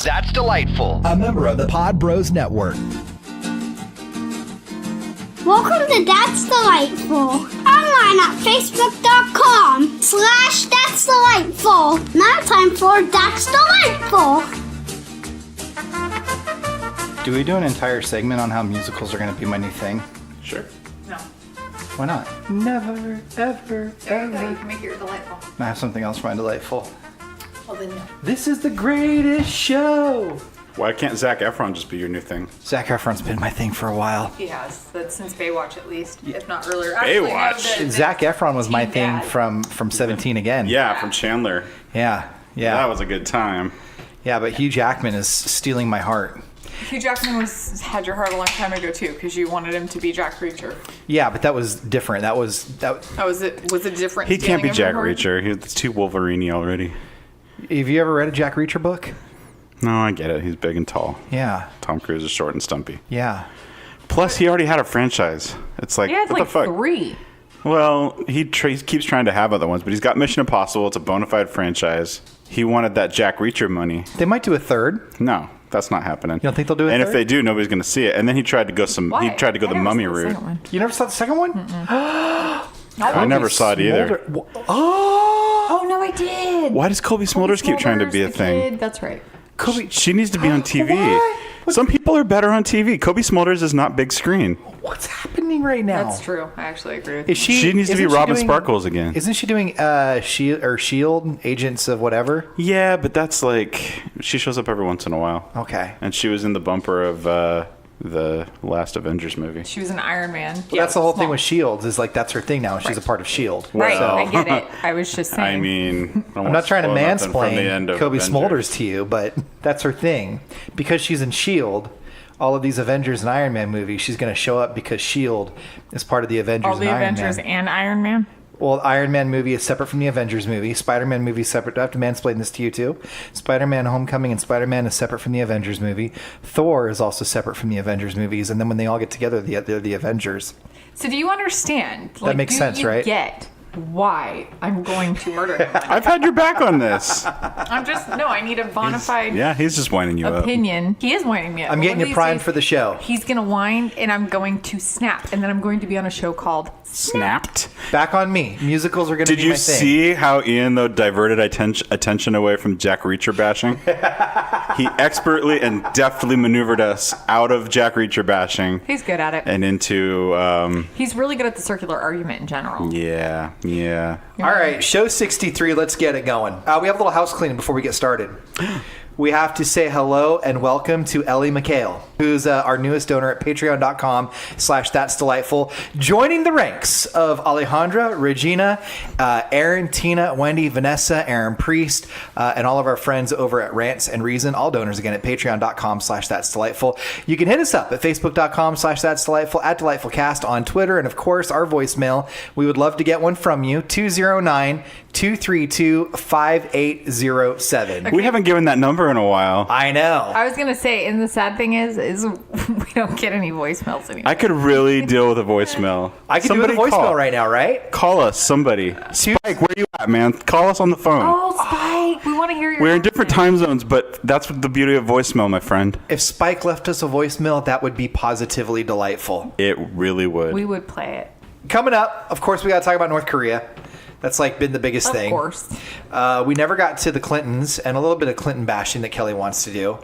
That's Delightful, a member of the Pod Bros Network. Welcome to That's Delightful. Online at facebook.com/That's Delightful. Now time for That's Delightful. Do we do an entire segment on how musicals are going to be my new thing? Sure. No. Why not? Never, ever, There you go. You ever. can make it delightful. I have something else for my delightful. Well, then no. This is the greatest show. Why can't Zac Efron just be your new thing? Zac Efron's been my thing for a while. He has. That's since Baywatch, at least, if not earlier. Baywatch? Zac Efron was my Teen thing Dad. from 17 again. Yeah, from Chandler. Yeah. That was a good time. Yeah, but Hugh Jackman is stealing my heart. Hugh Jackman had your heart a long time ago too, because you wanted him to be Jack Reacher. Yeah, but that was different. That was. Oh, was it different? He can't be stealing of Jack your heart? Reacher. He's too Wolverine already. Have you ever read a Jack Reacher book? No, I get it. He's big and tall. Yeah. Tom Cruise is short and stumpy. Yeah. Plus, he already had a franchise. It's like, He had what like the fuck? 3. Well, he keeps trying to have other ones, but he's got Mission Impossible. It's a bona fide franchise. He wanted that Jack Reacher money. They might do a third. No, that's not happening. You don't think they'll do a And third? if they do, nobody's going to see it. And then he tried to go Why? He tried to go the I never Mummy saw the route. second one. You never saw the second one? I never saw it either. Oh no, I did. Why does Colby Smulders keep trying to be a the thing? kid, That's right. Kobe, she needs to be on TV. What? Some people are better on TV. Kobe Smulders is not big screen. What's happening right now? That's true. I actually agree with Is you. she? She needs to be isn't she Robin doing- Sparkles again. Isn't she doing Shield Agents of whatever? Yeah, but that's like she shows up every once in a while. Okay. And she was in the bumper of the last Avengers movie. She was an Iron Man. Well, that's the whole thing with Shields is like that's her thing now. She's a part of Shield. Right, Well- I get it. I was just saying. I mean, I'm not trying to mansplain Kobe Avengers. Smulders to you, but that's her thing. Because she's in Shield, all of these Avengers and Iron Man movies, she's going to show up because Shield is part of the Avengers All and the Iron Avengers Man. and Iron Man. Well, Iron Man movie is separate from the Avengers movie. Spider-Man movie is separate. Do I have to mansplain this to you too? Spider-Man Homecoming and Spider-Man is separate from the Avengers movie. Thor is also separate from the Avengers movies. And then when they all get together, they're the Avengers. So do you understand? That makes sense, do you right? Get why I'm going to murder him? I've had your back on this. I need a bona fide Yeah, he's just winding you up. opinion. He is winding me up. I'm But getting one you of primed these for the show. days, He's gonna wind, and I'm going to snap, and then I'm going to be on a show called Snapped. Back on me. Musicals are going to Did be you my thing. see how Ian, though, diverted attention away from Jack Reacher bashing? He expertly and deftly maneuvered us out of Jack Reacher bashing He's good at it. and into, He's really good at the circular argument in general. yeah. All right, show 63. Let's get it going. We have a little house cleaning before we get started. We have to say hello and welcome to Ellie McHale, who's our newest donor at patreon.com/That's Delightful, joining the ranks of Alejandra, Regina, Aaron, Tina, Wendy, Vanessa, Aaron Priest, and all of our friends over at Rants and Reason. All donors again at patreon.com/That's Delightful. You can hit us up at facebook.com/That's Delightful, at DelightfulCast on Twitter, and of course our voicemail. We would love to get one from you, 209-232-5807. We haven't given that number in a while. I know. I was gonna say, and the sad thing is we don't get any voicemails anymore. I could really deal with a voicemail. I can do a voicemail right now, right? Call us, somebody. Spike, where you at, man? Call us on the phone. Oh, Spike, we want to hear your. We're in different accent. time zones, but that's the beauty of voicemail, my friend. If Spike left us a voicemail, that would be positively delightful. It really would. We would play it. Coming up, of course, we got to talk about North Korea. That's like been the biggest Of thing. course. We never got to the Clintons and a little bit of Clinton bashing that Kelly wants to do.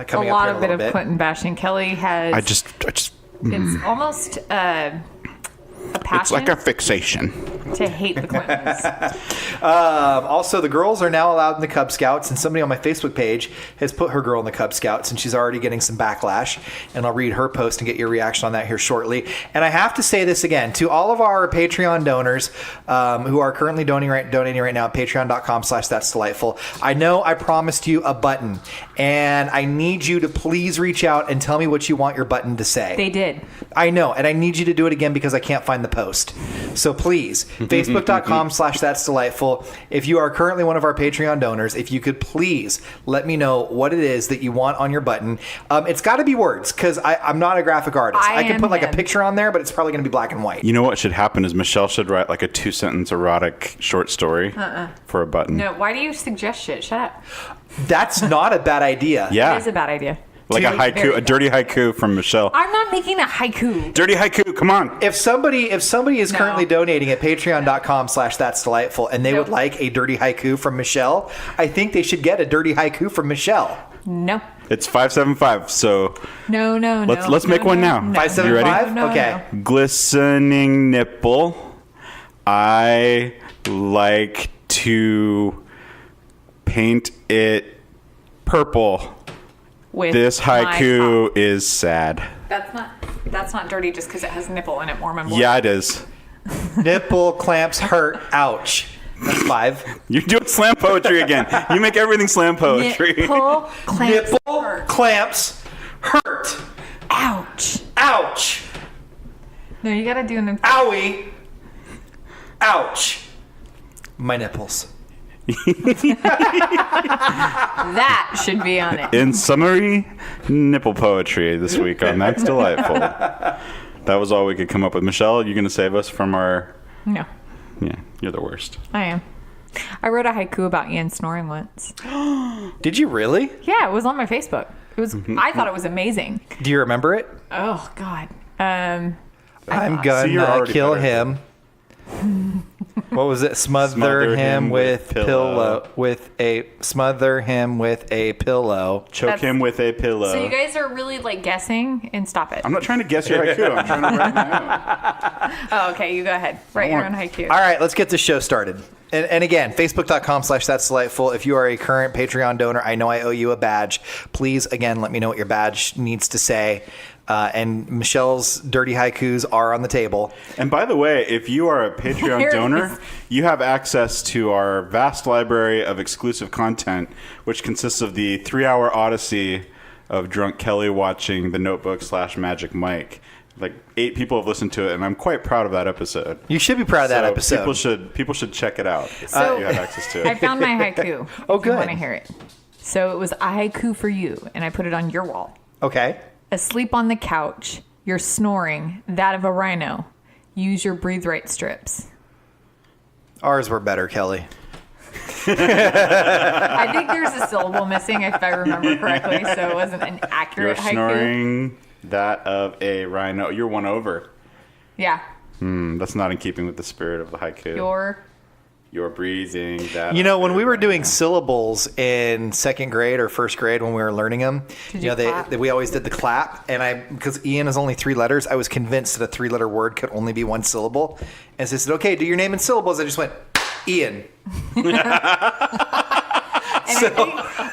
Coming A up lot here of in a bit little of Clinton bashing. Kelly has. I just It's almost a passion it's like a fixation. to hate the Clintons. Also, the girls are now allowed in the Cub Scouts, and somebody on my Facebook page has put her girl in the Cub Scouts, and she's already getting some backlash. And I'll read her post and get your reaction on that here shortly. And I have to say this again to all of our Patreon donors who are currently donating right now at patreon.com/That's Delightful. I know I promised you a button, and I need you to please reach out and tell me what you want your button to say. They did. I know, and I need you to do it again because I can't find find the post. So please, facebook.com/that's delightful. If you are currently one of our Patreon donors, if you could please let me know what it is that you want on your button. It's got to be words, because I'm not a graphic artist. I can put like a picture on there, but it's probably going to be black and white. You know what should happen is Michelle should write like a 2-sentence erotic short story for a button. No, why do you suggest shit? Shut up. That's not a bad idea. Yeah. It is a bad idea. Like a haiku, a dirty haiku from Michelle. I'm not making a haiku. Dirty haiku, come on. If somebody is currently donating at patreon.com/that's delightful and they would like a dirty haiku from Michelle, I think they should get a dirty haiku from Michelle. No. It's 575, so No. let's make one now. 575? No, okay. Glistening nipple. I like to paint it purple. With This my haiku top. is sad. That's not dirty just because it has nipple in it more and more. Yeah, it is. Nipple clamps hurt. Ouch. That's 5. You're doing slam poetry again. You make everything slam poetry. Nipple clamps Nipple hurt. clamps hurt. Ouch. Ouch. No, you gotta do an. Owie. Ouch. My nipples. That should be on it. In summary, nipple poetry this week on That's Delightful. That was all we could come up with. Michelle, you going to save us from our... No, Yeah, you're the worst. I am. I wrote a haiku about Ian snoring once. Did you really? Yeah, it was on my Facebook. It was. I thought it was amazing. Do you remember it? Oh God. I'm See, you're gonna already kill better. him. What was it? Smother him with pillow. Smother him with a pillow. Choke That's- him with a pillow. So you guys are really like guessing, and stop it. I'm not trying to guess your haiku. I'm trying to write my own. Oh, okay, you go ahead. Write your own haiku. All right, let's get this show started. And again, facebook.com/that's delightful. If you are a current Patreon donor, I know I owe you a badge. Please, again, let me know what your badge needs to say. And Michelle's dirty haikus are on the table. And by the way, if you are a Patreon There it donor, is. you have access to our vast library of exclusive content, which consists of the 3-hour odyssey of Drunk Kelly watching The Notebook / Magic Mike. Like 8 people have listened to it, and I'm quite proud of that episode. You should be proud of that So episode. People should check it out. So- you have access to it. I found my haiku. Oh, If good. you want to hear it? So it was a haiku for you, and I put it on your wall. Okay. Asleep on the couch, you're snoring, that of a rhino. Use your breathe right strips. Ours were better, Kelly. I think there's a syllable missing, if I remember correctly, so it wasn't an You're accurate haiku. snoring that of a rhino. You're one over. Yeah, That's not in keeping with the spirit of the haiku. You're breathing that. You know, of when a we were rhino. doing syllables in 2nd grade or 1st grade when we were learning them, Did you clap? we always did the clap. And because Ian is only 3 letters, I was convinced that a 3-letter word could only be 1 syllable. And so I said, okay, do your name in syllables. I just went, Ian. And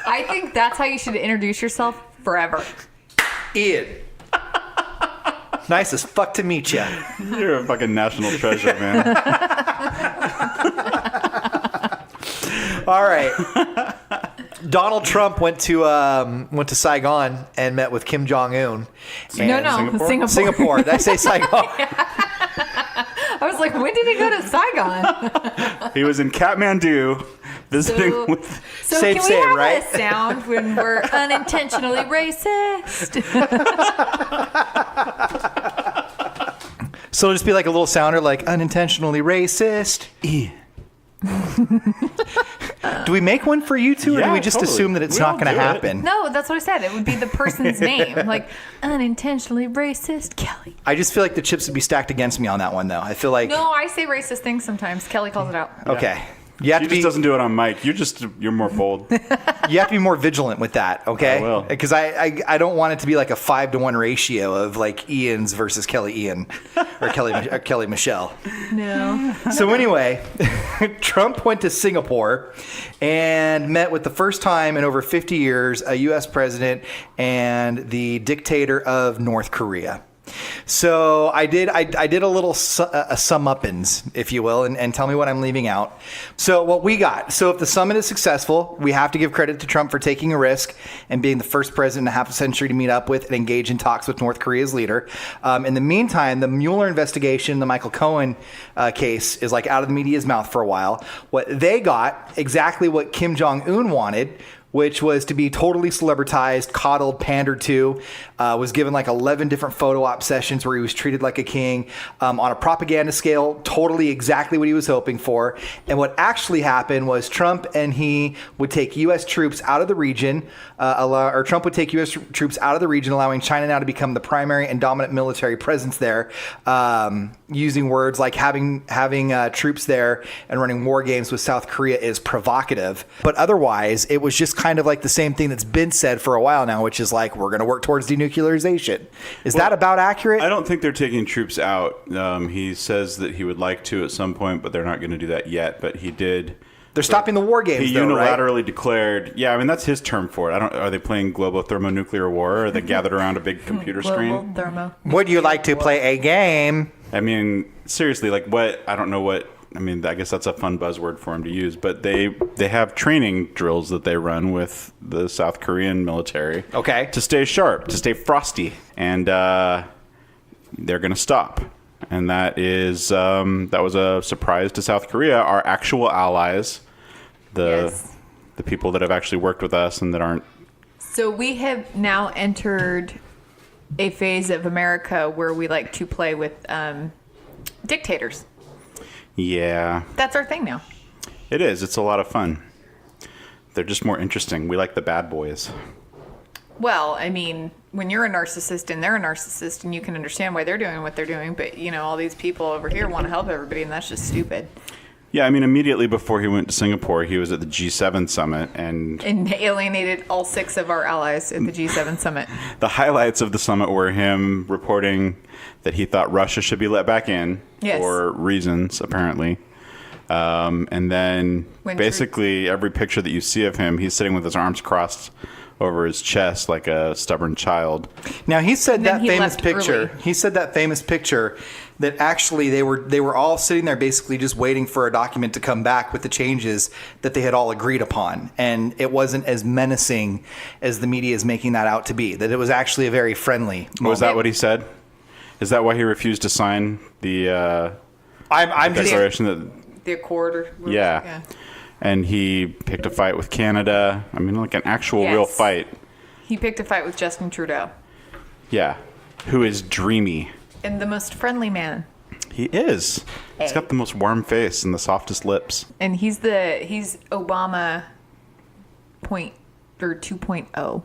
I think that's how you should introduce yourself forever. Ian. Nice as fuck to meet you. You're a fucking national treasure, man. All right. Donald Trump went to Saigon and met with Kim Jong Un. No, Singapore. Singapore. Did I say Saigon? I was like, when did he go to Saigon? He was in Kathmandu visiting So- with. So Safe can we saying, have right? a sound when we're unintentionally racist? So it'll just be like a little sounder, like unintentionally racist. Do we make one for you two, or do Yeah, we just totally. assume that it's We not all going to do it. happen? No, that's what I said. It would be the person's name, like unintentionally racist Kelly. I just feel like the chips would be stacked against me on that one, though. I feel like No, I say racist things sometimes. Kelly calls it out. okay, you have She to just be doesn't do it on mic. You're more bold. you have to be more vigilant with that. Okay, I will. because I don't want it to be like a 5-to-1 ratio of like Ian's versus Kelly Ian or Kelly Michelle. No. So anyway, Trump went to Singapore and met with the first time in over 50 years a U.S. president and the dictator of North Korea. So I did a little sum-uppins, if you will, and tell me what I'm leaving out. So what we got. So if the summit is successful, we have to give credit to Trump for taking a risk and being the first president in half a century to meet up with and engage in talks with North Korea's leader. In the meantime, the Mueller investigation, the Michael Cohen case, is like out of the media's mouth for a while. What they got, exactly what Kim Jong-un wanted, which was to be totally celebritized, coddled, pandered to, was given like 11 different photo op sessions where he was treated like a king on a propaganda scale, totally exactly what he was hoping for. And what actually happened was Trump and he would take U.S. troops out of the region, Trump would take U.S. troops out of the region, allowing China now to become the primary and dominant military presence there, using words like having troops there and running war games with South Korea is provocative. But otherwise, it was just kind of like the same thing that's been said for a while now, which is like, we're going to work towards denuclearization. Is that about accurate? I don't think they're taking troops out. He says that he would like to at some point, but they're not going to do that yet. But he did. They're stopping the war games, He though, unilaterally right? declared, yeah, I mean, that's his term for it. Are they playing global thermonuclear war? Or are they gathered around a big computer screen? Thermo. Would you like to play a game? I mean, seriously, like what? I don't know what. I mean, I guess that's a fun buzzword for him to use, but they have training drills that they run with the South Korean military. Okay. To stay sharp, to stay frosty, and they're going to stop. And that was a surprise to South Korea, our actual allies, the people that have actually worked with us and that aren't. So we have now entered a phase of America where we like to play with dictators. Yeah. That's our thing now. It is. It's a lot of fun. They're just more interesting. We like the bad boys. Well, I mean, when you're a narcissist and they're a narcissist, and you can understand why they're doing what they're doing, but, you know, all these people over here want to help everybody, and that's just stupid. Yeah, I mean, immediately before he went to Singapore, he was at the G7 summit, and alienated all 6 of our allies at the G7 summit. The highlights of the summit were him reporting that he thought Russia should be let back in for reasons, apparently. And then basically every picture that you see of him, he's sitting with his arms crossed over his chest like a stubborn child. Now he said that famous left picture. early. He said that famous picture that actually they were all sitting there basically just waiting for a document to come back with the changes that they had all agreed upon, and it wasn't as menacing as the media is making that out to be. That it was actually a very friendly moment. Was that what he said? Is that why he refused to sign the I'm just declaration The accord or whatever. Yeah. And he picked a fight with Canada. I mean, like an actual real fight. He picked a fight with Justin Trudeau. Yeah. Who is dreamy. And the most friendly man. He is. He's got the most warm face and the softest lips. And he's Obama 2.0.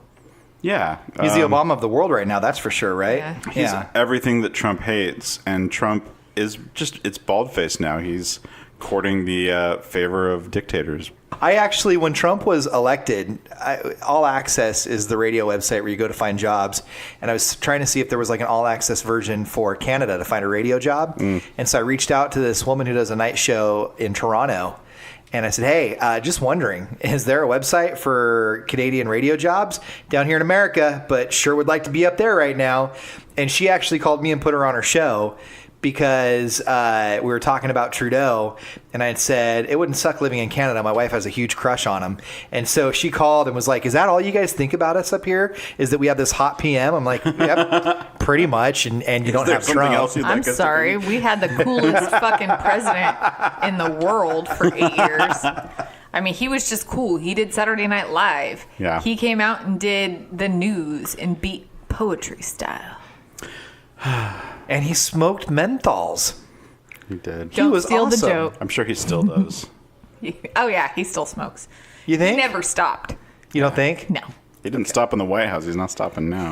Yeah. he's the Obama of the world right now, that's for sure, right? Yeah. He's everything that Trump hates. And Trump is it's bald-faced now. He's courting the favor of dictators. I actually, when Trump was elected, All Access is the radio website where you go to find jobs. And I was trying to see if there was like an All Access version for Canada to find a radio job. And so I reached out to this woman who does a night show in Toronto. And I said, hey, just wondering, is there a website for Canadian radio jobs down here in America, but sure would like to be up there right now? And she actually called me and put her on her show because we were talking about Trudeau, and I had said, it wouldn't suck living in Canada. My wife has a huge crush on him. And so she called and was like, is that all you guys think about us up here? Is that we have this hot PM? I'm like, yep, pretty much. And you don't have Trump. I'm sorry. We had the coolest fucking president in the world for 8 years. I mean, he was just cool. He did Saturday Night Live. Yeah. He came out and did the news and beat poetry style. And he smoked menthols. He did. Don't was steal awesome. the joke. I'm sure he still does. Oh, yeah. He still smokes. You think? He never stopped. You don't think? No. He didn't stop in the White House. He's not stopping now.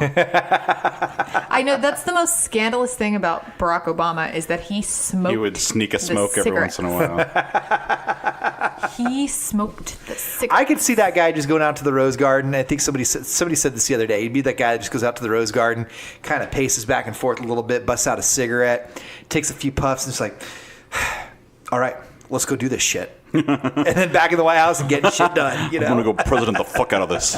I know that's the most scandalous thing about Barack Obama is that he smoked. He would sneak a the smoke every once in a cigarette. while. He smoked the cigarette. I could see that guy just going out to the Rose Garden. I think somebody said this the other day. He'd be that guy that just goes out to the Rose Garden, kind of paces back and forth a little bit, busts out a cigarette, takes a few puffs, and it's like, all right, let's go do this shit. And then back in the White House and getting shit done. You know? I'm going to go president the fuck out of this.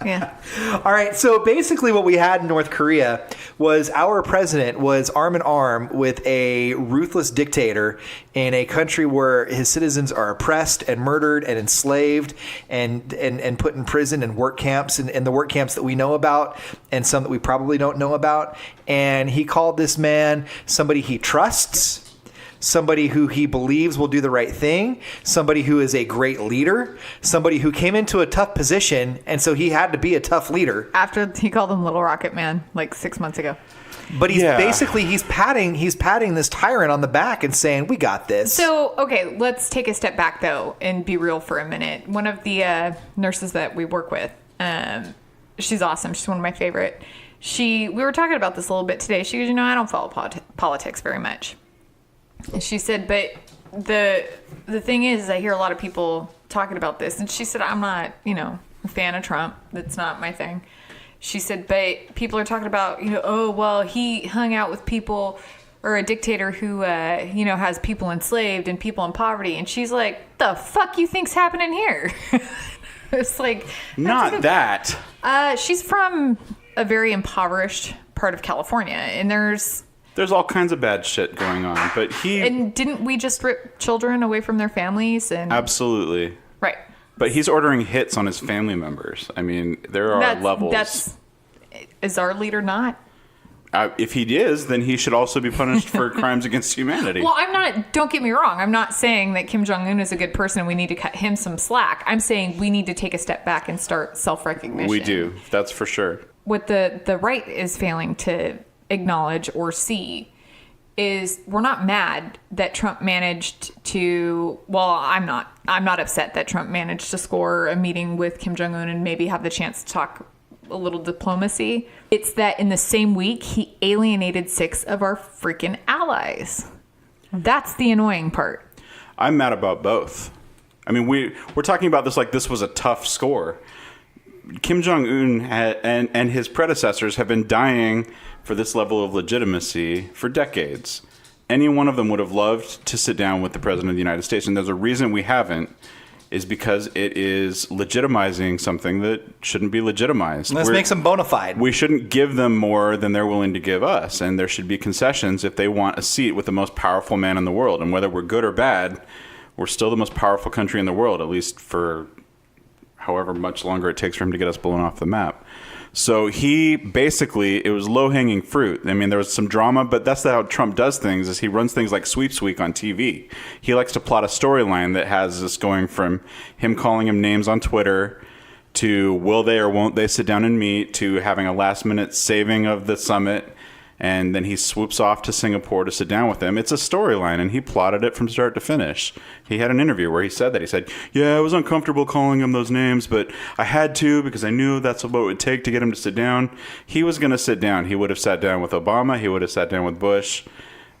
Yeah. All right, so basically what we had in North Korea was our president was arm in arm with a ruthless dictator in a country where his citizens are oppressed and murdered and enslaved and put in prison and work camps and the work camps that we know about and some that we probably don't know about. And he called this man somebody he trusts, somebody who he believes will do the right thing, somebody who is a great leader, somebody who came into a tough position, and so he had to be a tough leader. After he called him Little Rocket Man like 6 months ago. But he's basically he's patting this tyrant on the back and saying, "We got this." So, okay, let's take a step back though and be real for a minute. One of the nurses that we work with, she's awesome. She's one of my favorite. We were talking about this a little bit today. She goes, I don't follow politics very much. And she said, but the thing is I hear a lot of people talking about this. And she said, I'm not, a fan of Trump. That's not my thing. She said, but people are talking about, oh, well, he hung out with people or a dictator who, has people enslaved and people in poverty. And she's like, the fuck you think's happening here? It's like. Not that. She's from a very impoverished part of California. And there's all kinds of bad shit going on, but And didn't we just rip children away from their families? And absolutely. Right. But he's ordering hits on his family members. I mean, there are levels. Is our leader not? If he is, then he should also be punished for crimes against humanity. Well, don't get me wrong. I'm not saying that Kim Jong-un is a good person and we need to cut him some slack. I'm saying we need to take a step back and start self-recognition. We do. That's for sure. What the right is failing to acknowledge or see is we're not mad that Trump managed to, I'm not upset that Trump managed to score a meeting with Kim Jong-un and maybe have the chance to talk a little diplomacy. It's that in the same week, he alienated 6 of our freaking allies. That's the annoying part. I'm mad about both. I mean, we're talking about this like this was a tough score. Kim Jong-un and his predecessors have been dying for this level of legitimacy for decades. Any one of them would have loved to sit down with the President of the United States, and there's a reason we haven't, is because it is legitimizing something that shouldn't be legitimized. This makes them bona fide. We shouldn't give them more than they're willing to give us, and there should be concessions if they want a seat with the most powerful man in the world. And whether we're good or bad, we're still the most powerful country in the world, at least for however much longer it takes for him to get us blown off the map. So it was low-hanging fruit. I mean, there was some drama, but that's how Trump does things, is he runs things like Sweeps Week on TV. He likes to plot a storyline that has us going from him calling him names on Twitter to will they or won't they sit down and meet to having a last-minute saving of the summit, and then he swoops off to Singapore to sit down with them. It's a storyline, and he plotted it from start to finish. He had an interview where he said that. He said, I was uncomfortable calling him those names, but I had to because I knew that's what it would take to get him to sit down. He was going to sit down. He would have sat down with Obama. He would have sat down with Bush.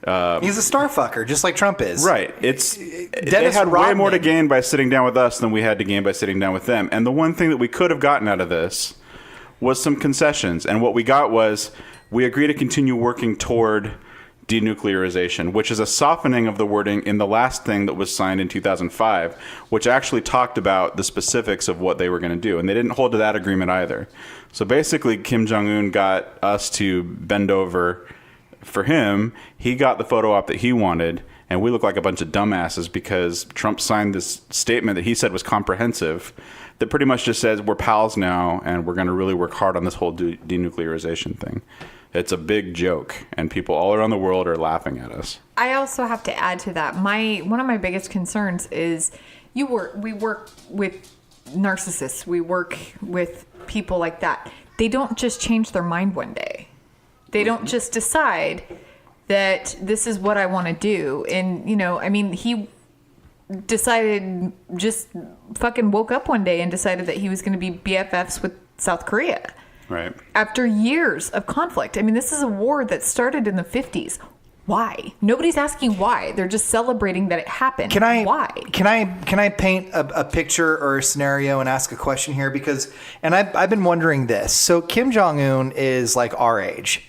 He's a star fucker, just like Trump is. Right. They had way more to gain by sitting down with us than we had to gain by sitting down with them. And the one thing that we could have gotten out of this was some concessions. And what we got was, we agree to continue working toward denuclearization, which is a softening of the wording in the last thing that was signed in 2005, which actually talked about the specifics of what they were going to do. And they didn't hold to that agreement either. So basically, Kim Jong-un got us to bend over for him. He got the photo op that he wanted, and we look like a bunch of dumbasses because Trump signed this statement that he said was comprehensive that pretty much just says we're pals now and we're going to really work hard on this whole denuclearization thing. It's a big joke, and people all around the world are laughing at us. I also have to add to that. One of my biggest concerns is we work with narcissists. We work with people like that. They don't just change their mind one day. They don't just decide that this is what I want to do. And, he decided, just fucking woke up one day and decided that he was going to be BFFs with South Korea. Right. After years of conflict. I mean, this is a war that started in the 50s. Why? Nobody's asking why. They're just celebrating that it happened. Why? Can I paint a picture or a scenario and ask a question here? I've been wondering this. So Kim Jong-un is like our age.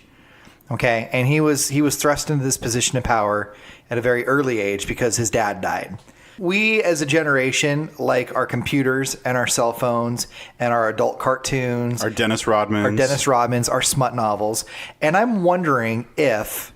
Okay. And he was thrust into this position of power at a very early age because his dad died. We as a generation like our computers and our cell phones and our adult cartoons, Our Dennis Rodmans, our smut novels. And I'm wondering if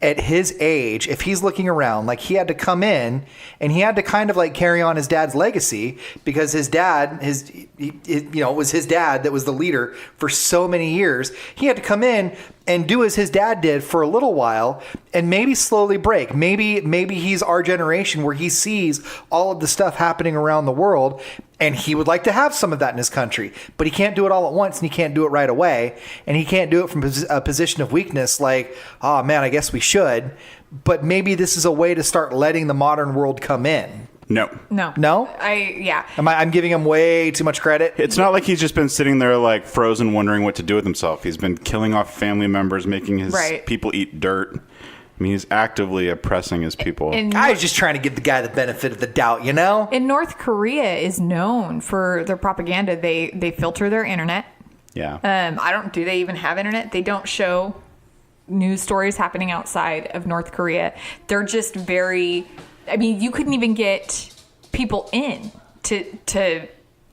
at his age, if he's looking around, like he had to come in and he had to kind of like carry on his dad's legacy because his dad, it was his dad that was the leader for so many years. He had to come in and do as his dad did for a little while and maybe slowly break. Maybe he's our generation where he sees all of the stuff happening around the world and he would like to have some of that in his country, but he can't do it all at once and he can't do it right away. And he can't do it from a position of weakness like, oh man, I guess we should. But maybe this is a way to start letting the modern world come in. No. No? I'm giving him way too much credit. It's not like he's just been sitting there like frozen wondering what to do with himself. He's been killing off family members, making his people eat dirt. I mean, he's actively oppressing his people. I was just trying to give the guy the benefit of the doubt, you know? And North Korea is known for their propaganda. They filter their internet. Yeah. Do they even have internet? They don't show news stories happening outside of North Korea. They're just very... I mean, you couldn't even get people in to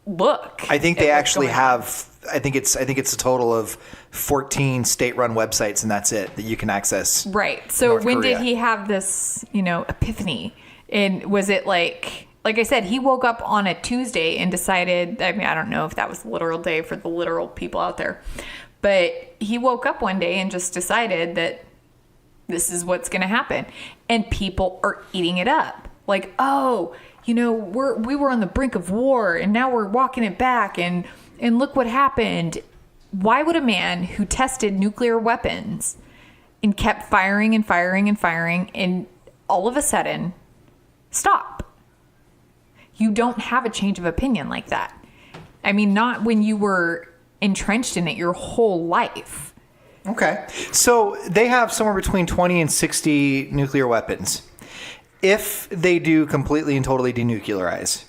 look. I think they actually have. I think it's a total of 14 state-run websites, and that's it that you can access. Right. So North when Korea. did he have this, epiphany? And was it like I said, he woke up on a Tuesday and decided. I mean, I don't know if that was the literal day for the literal people out there, but he woke up one day and just decided that this is what's going to happen. And people are eating it up. Like, oh, we were on the brink of war and now we're walking it back and look what happened. Why would a man who tested nuclear weapons and kept firing and firing and firing and all of a sudden stop? You don't have a change of opinion like that. I mean, not when you were entrenched in it your whole life. Okay. So they have somewhere between 20 and 60 nuclear weapons. If they do completely and totally denuclearize,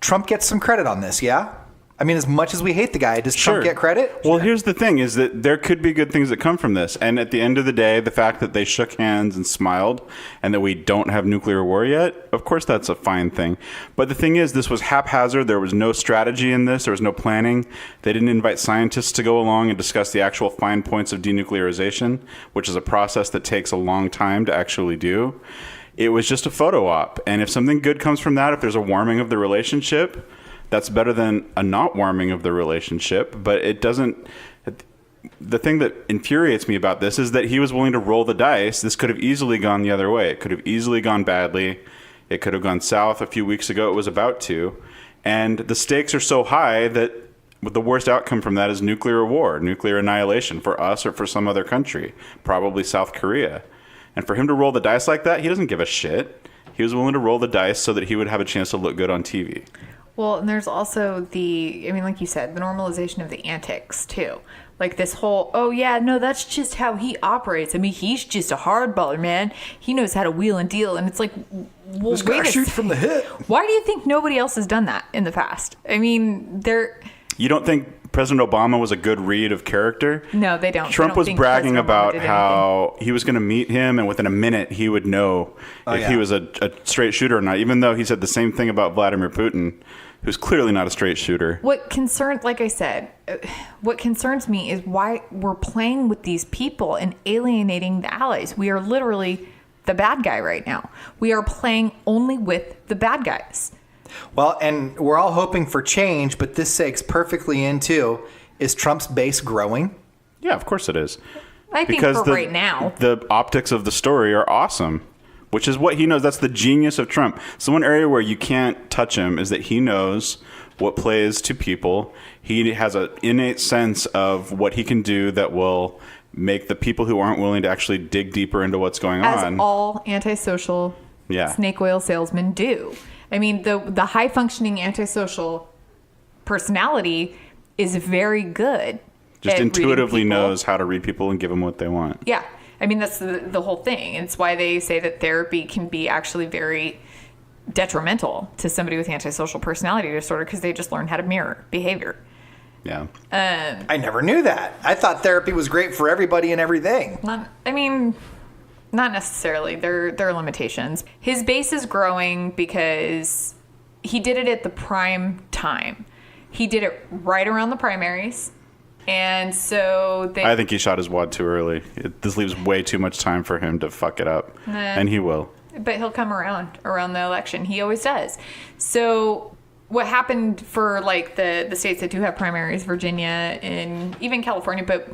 Trump gets some credit on this, yeah? I mean, as much as we hate the guy, does Trump get credit? Well, here's the thing, is that there could be good things that come from this. And at the end of the day, the fact that they shook hands and smiled and that we don't have nuclear war yet, of course, that's a fine thing. But the thing is, this was haphazard. There was no strategy in this. There was no planning. They didn't invite scientists to go along and discuss the actual fine points of denuclearization, which is a process that takes a long time to actually do. It was just a photo op. And if something good comes from that, if there's a warming of the relationship, that's better than a not warming of the relationship. But it doesn't... The thing that infuriates me about this is that he was willing to roll the dice. This could have easily gone the other way. It could have easily gone badly. It could have gone south. A few weeks ago, it was about to. And the stakes are so high that the worst outcome from that is nuclear war, nuclear annihilation for us or for some other country, probably South Korea. And for him to roll the dice like that, he doesn't give a shit. He was willing to roll the dice so that he would have a chance to look good on TV. Well, and there's also like you said, the normalization of the antics, too. Like this whole, oh, yeah, no, that's just how he operates. I mean, he's just a hardballer, man. He knows how to wheel and deal. And it's like, well, this guy shoots from the hip. Why do you think nobody else has done that in the past? I mean, You don't think President Obama was a good read of character? No, they don't. Trump was bragging about how he was going to meet him, and within a minute he would know if he was a straight shooter or not, even though he said the same thing about Vladimir Putin, who's clearly not a straight shooter. What concerns me is why we're playing with these people and alienating the allies. We are literally the bad guy right now. We are playing only with the bad guys. Well, and we're all hoping for change, but this segs perfectly into, is Trump's base growing? Yeah, of course it is. I think for right now. The optics of the story are awesome, which is what he knows. That's the genius of Trump. So one area where you can't touch him is that he knows what plays to people. He has an innate sense of what he can do that will make the people who aren't willing to actually dig deeper into what's going on. As all antisocial snake oil salesmen do. I mean, the high-functioning antisocial personality is very good. Just intuitively knows how to read people and give them what they want. Yeah. I mean, that's the whole thing. It's why they say that therapy can be actually very detrimental to somebody with antisocial personality disorder because they just learn how to mirror behavior. Yeah. I never knew that. I thought therapy was great for everybody and everything. Not necessarily. There are limitations. His base is growing because he did it at the prime time. He did it right around the primaries. And so I think he shot his wad too early. This leaves way too much time for him to fuck it up. And he will. But he'll come around the election. He always does. So what happened for like the states that do have primaries, Virginia and even California, but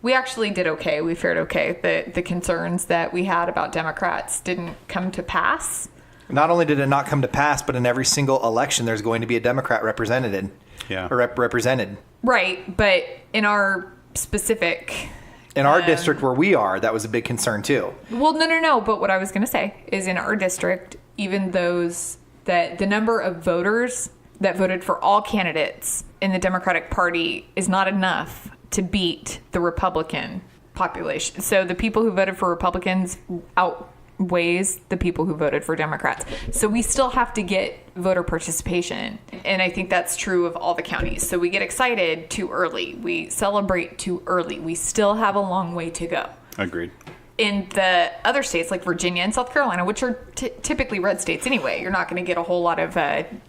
we actually did okay. We fared okay. The concerns that we had about Democrats didn't come to pass. Not only did it not come to pass, but in every single election, there's going to be a Democrat represented. Yeah. Or represented. Right, but in our specific... In our district where we are, that was a big concern too. Well, no. But what I was going to say is in our district, even those that the number of voters that voted for all candidates in the Democratic Party is not enough to beat the Republican population. So the people who voted for Republicans outweighs the people who voted for Democrats. So we still have to get voter participation. And I think that's true of all the counties. So we get excited too early. We celebrate too early. We still have a long way to go. Agreed. In the other states like Virginia and South Carolina, which are typically red states anyway, you're not going to get a whole lot of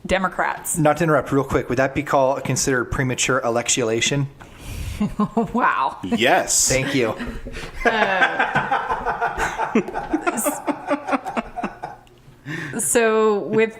Democrats. Not to interrupt real quick, would that be considered premature electionation? Wow. Yes. Thank you. So with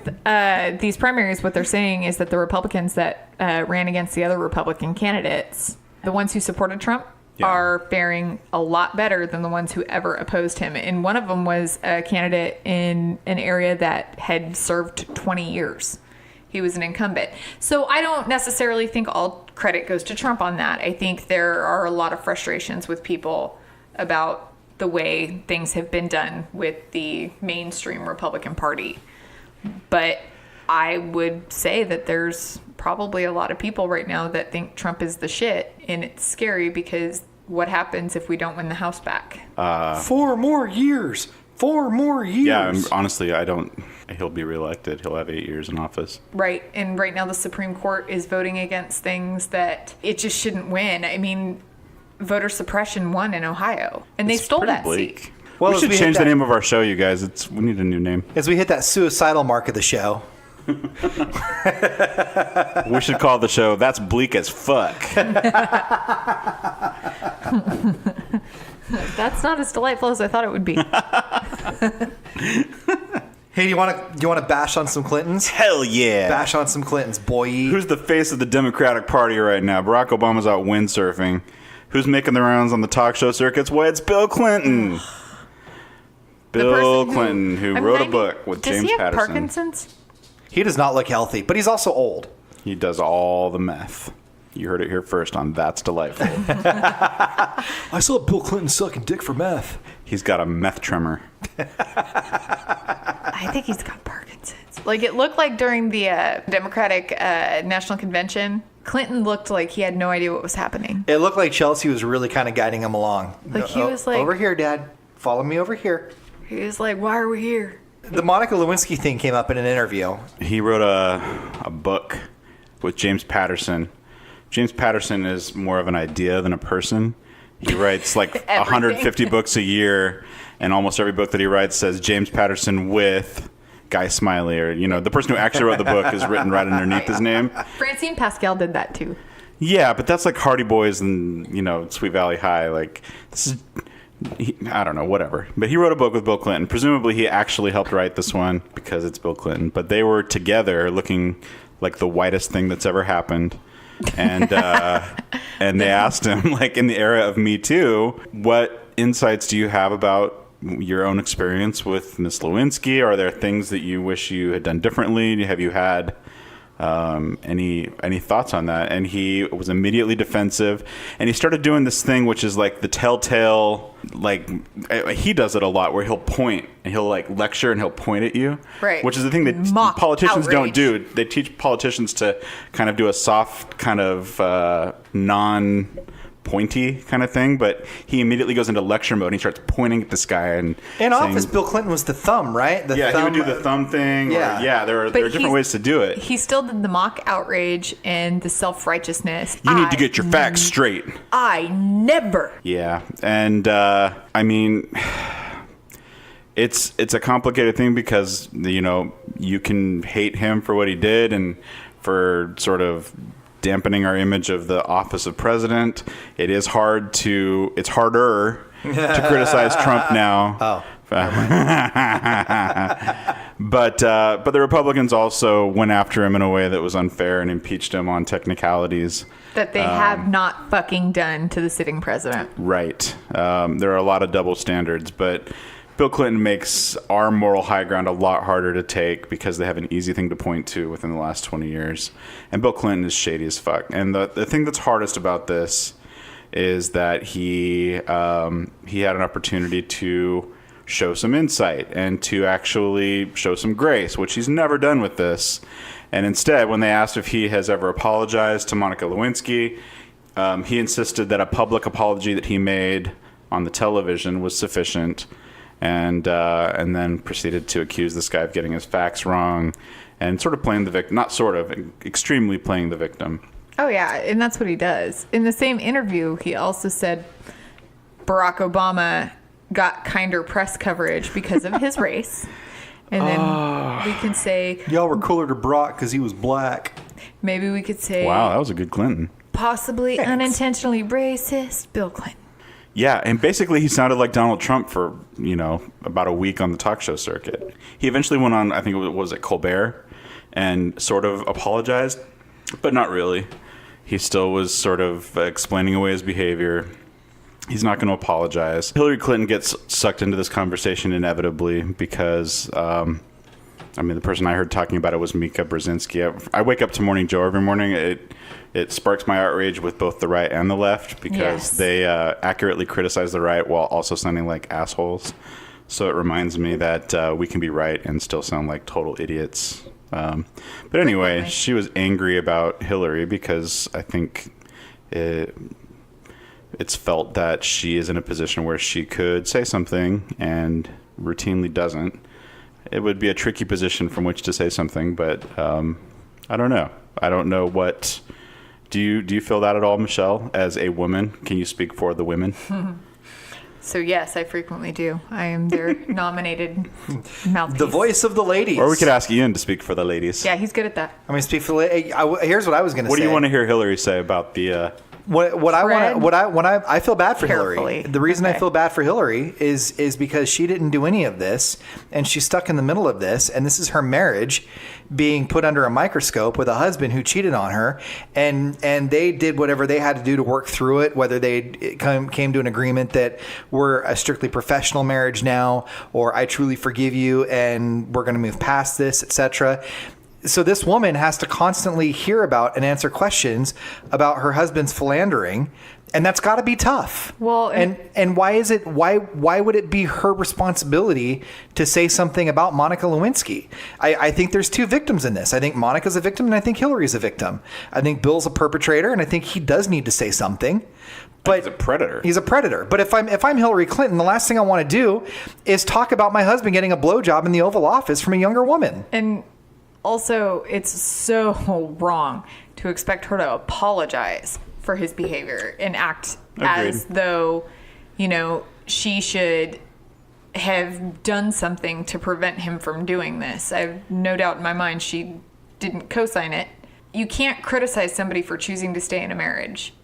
these primaries, what they're saying is that the Republicans that ran against the other Republican candidates, the ones who supported Trump, are faring a lot better than the ones who ever opposed him. And one of them was a candidate in an area that had served 20 years. He was an incumbent. So I don't necessarily think all credit goes to Trump on that. I think there are a lot of frustrations with people about the way things have been done with the mainstream Republican Party. But I would say that there's probably a lot of people right now that think Trump is the shit, and it's scary because what happens if we don't win the House back? 4 more years. 4 more years. Yeah, honestly, he'll be reelected. He'll have 8 years in office. Right. And right now the Supreme Court is voting against things that it just shouldn't win. I mean, voter suppression won in Ohio, and they stole that seat. Well, we should change the name of our show, you guys. We need a new name. As we hit that suicidal mark of the show. We should call the show That's Bleak as Fuck. That's not as delightful as I thought it would be. Hey, do you want to bash on some Clintons? Hell yeah. Bash on some Clintons, boy. Who's the face of the Democratic Party right now? Barack Obama's out windsurfing. Who's making the rounds on the talk show circuits? Well, it's Bill Clinton. Bill Clinton, who wrote a book with James Patterson. Does he have Patterson. Parkinson's? He does not look healthy, but he's also old. He does all the meth. You heard it here first on That's Delightful. I saw Bill Clinton sucking dick for meth. He's got a meth tremor. I think he's got Parkinson's. Like, it looked like during the Democratic National Convention, Clinton looked like he had no idea what was happening. It looked like Chelsea was really kind of guiding him along. Like, he was like... Over here, Dad. Follow me over here. He was like, why are we here? The Monica Lewinsky thing came up in an interview. He wrote a book with James Patterson. James Patterson is more of an idea than a person. He writes like 150 books a year, and almost every book that he writes says James Patterson with Guy Smiley, or, you know, the person who actually wrote the book is written right underneath his name. Francine Pascal did that too. Yeah, but that's like Hardy Boys and, you know, Sweet Valley High. Like, this is... I don't know, whatever. But he wrote a book with Bill Clinton. Presumably he actually helped write this one because it's Bill Clinton. But they were together looking like the whitest thing that's ever happened. And and they asked him, like, in the era of Me Too, what insights do you have about your own experience with Miss Lewinsky? Are there things that you wish you had done differently? Have you had any thoughts on that? And he was immediately defensive, and he started doing this thing which is like the telltale, like, he does it a lot, where he'll point and he'll like lecture and he'll point at you, right? Which is the thing that Mock politicians outrage. don't do. They teach politicians to kind of do a soft kind of non-pointy kind of thing, but he immediately goes into lecture mode and he starts pointing at this guy. And in saying, office, Bill Clinton was the thumb, right? He would do the thumb thing. Yeah, there are different ways to do it. He still did the mock outrage and the self-righteousness. You need to get your facts straight. I never. Yeah, and I mean, it's a complicated thing because, you know, you can hate him for what he did and for sort of dampening our image of the office of president. It's harder to criticize Trump now. Oh. But the Republicans also went after him in a way that was unfair and impeached him on technicalities that they have not fucking done to the sitting president. Right. There are a lot of double standards, but Bill Clinton makes our moral high ground a lot harder to take because they have an easy thing to point to within the last 20 years. And Bill Clinton is shady as fuck. And the thing that's hardest about this is that he had an opportunity to show some insight and to actually show some grace, which he's never done with this. And instead, when they asked if he has ever apologized to Monica Lewinsky, he insisted that a public apology that he made on the television was sufficient, and then proceeded to accuse this guy of getting his facts wrong and sort of playing the victim, not sort of, extremely playing the victim. Oh, yeah, and that's what he does. In the same interview, he also said Barack Obama got kinder press coverage because of his race. And then we can say... Y'all were cooler to Barack because he was black. Maybe we could say... Wow, that was a good Clinton. Possibly unintentionally racist Bill Clinton. Yeah, and basically he sounded like Donald Trump for, you know, about a week on the talk show circuit. He eventually went on, I think it was at Colbert, and sort of apologized, but not really. He still was sort of explaining away his behavior. He's not going to apologize. Hillary Clinton gets sucked into this conversation inevitably because, the person I heard talking about it was Mika Brzezinski. I wake up to Morning Joe every morning. It sparks my outrage with both the right and the left because they accurately criticize the right while also sounding like assholes. So it reminds me that we can be right and still sound like total idiots. But anyway, she was angry about Hillary because I think it's felt that she is in a position where she could say something and routinely doesn't. It would be a tricky position from which to say something, but I don't know. I don't know what... Do you feel that at all, Michelle, as a woman? Can you speak for the women? So yes, I frequently do. I am their nominated mouthpiece. The voice of the ladies. Or we could ask Ian to speak for the ladies. Yeah, he's good at that. I mean, speak for the here's what I was going to say. What do you want to hear Hillary say about the... I feel bad for Carefully. Hillary. The reason Okay. I feel bad for Hillary is because she didn't do any of this, and she's stuck in the middle of this, and this is her marriage being put under a microscope with a husband who cheated on her, and they did whatever they had to do to work through it, whether they came to an agreement that we're a strictly professional marriage now, or I truly forgive you and we're going to move past this, etc. So this woman has to constantly hear about and answer questions about her husband's philandering, and that's got to be tough. Well, and why is it? Why would it be her responsibility to say something about Monica Lewinsky? I think there's two victims in this. I think Monica's a victim, and I think Hillary's a victim. I think Bill's a perpetrator, and I think he does need to say something. But he's a predator. He's a predator. But if I'm Hillary Clinton, the last thing I want to do is talk about my husband getting a blowjob in the Oval Office from a younger woman. And also, it's so wrong to expect her to apologize for his behavior and act as though, you know, she should have done something to prevent him from doing this. I have no doubt in my mind she didn't co-sign it. You can't criticize somebody for choosing to stay in a marriage.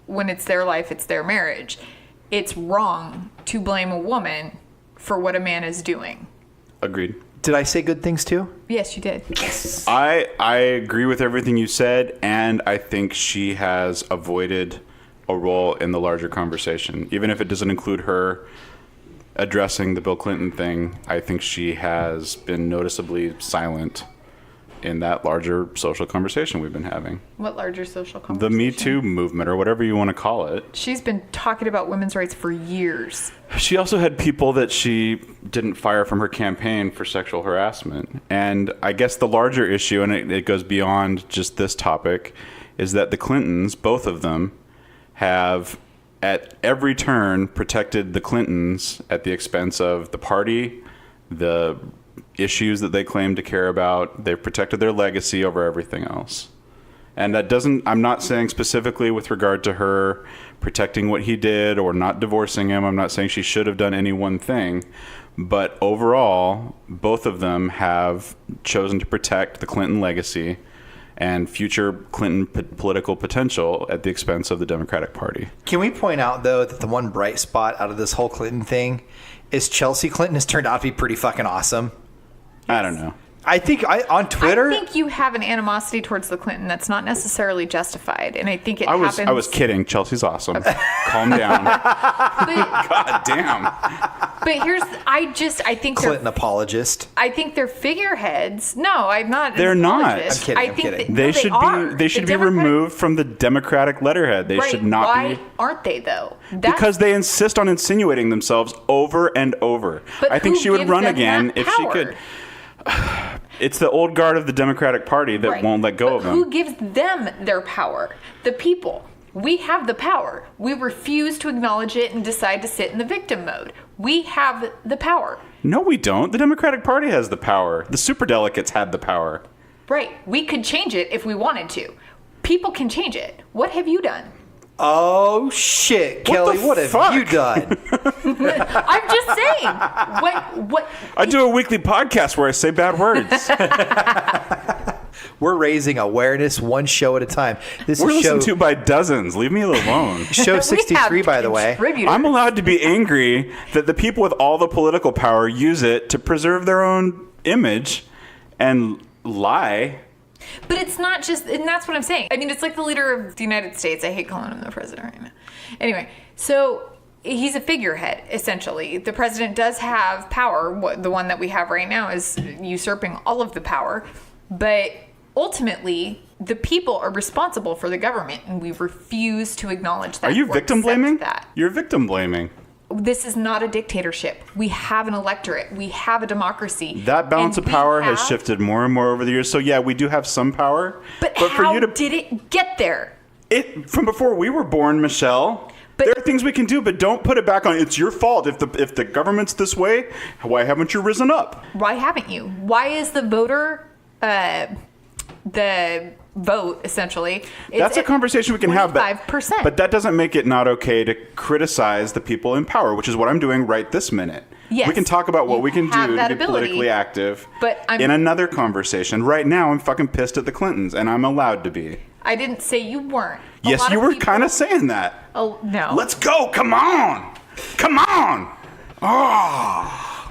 When it's their life, it's their marriage. It's wrong to blame a woman for what a man is doing. Agreed. Did I say good things too? Yes, you did. I agree with everything you said, and I think she has avoided a role in the larger conversation. Even if it doesn't include her addressing the Bill Clinton thing, I think she has been noticeably silent in that larger social conversation we've been having. What larger social conversation? The Me Too movement, or whatever you want to call it. She's been talking about women's rights for years. She also had people that she didn't fire from her campaign for sexual harassment. And I guess the larger issue, and it goes beyond just this topic, is that the Clintons, both of them, have at every turn protected the Clintons at the expense of the party, the issues that they claim to care about. They've protected their legacy over everything else. And that doesn't, I'm not saying specifically with regard to her protecting what he did or not divorcing him. I'm not saying she should have done any one thing. But overall, both of them have chosen to protect the Clinton legacy and future Clinton political potential at the expense of the Democratic Party. Can we point out, though, that the one bright spot out of this whole Clinton thing is Chelsea Clinton has turned out to be pretty fucking awesome. I don't know. I think on Twitter... I think you have an animosity towards the Clinton that's not necessarily justified, and I think it happens... I was kidding. Chelsea's awesome. Calm down. God damn. But I think Clinton apologist. I think they're figureheads. No, I'm not. They're not. I'm kidding. I'm kidding. They should be removed from the Democratic letterhead. They should not be. Why aren't they though? Because they insist on insinuating themselves over and over. But I think who she would gives run them again that if she power? could. It's the old guard of the Democratic Party that won't let go of them. Who gives them their power? The people. We have the power. We refuse to acknowledge it and decide to sit in the victim mode. We have the power. No, we don't. The Democratic Party has the power. The superdelegates had the power. Right. We could change it if we wanted to. People can change it. What have you done? Oh, shit, Kelly, what have you done? I'm just saying. What? I do a weekly podcast where I say bad words. We're raising awareness one show at a time. This We're is show, listened to by dozens. Leave me alone. show 63, by the way. I'm allowed to be angry that the people with all the political power use it to preserve their own image and lie. But it's not just, and that's what I'm saying. I mean, it's like the leader of the United States. I hate calling him the president right now. Anyway, so he's a figurehead, essentially. The president does have power. The one that we have right now is usurping all of the power. But ultimately, the people are responsible for the government, and we refuse to acknowledge that. Are you victim blaming? That. You're victim blaming. This is not a dictatorship. We have an electorate. We have a democracy. That balance of power has shifted more and more over the years. So yeah, we do have some power. But how did it get there? From before we were born, Michelle. There are things we can do, but don't put it back on. It's your fault if the government's this way. Why haven't you risen up? Why haven't you? Why is the voter, the vote essentially? That's a conversation we can have. 5%. But that doesn't make it not okay to criticize the people in power, which is what I'm doing right this minute. Yes, we can talk about what we can do to be politically active but in another conversation. Right now, I'm fucking pissed at the Clintons, and I'm allowed to be. I didn't say you weren't. Yes, you were kind of saying that. Oh, no. Let's go. Come on. Come on.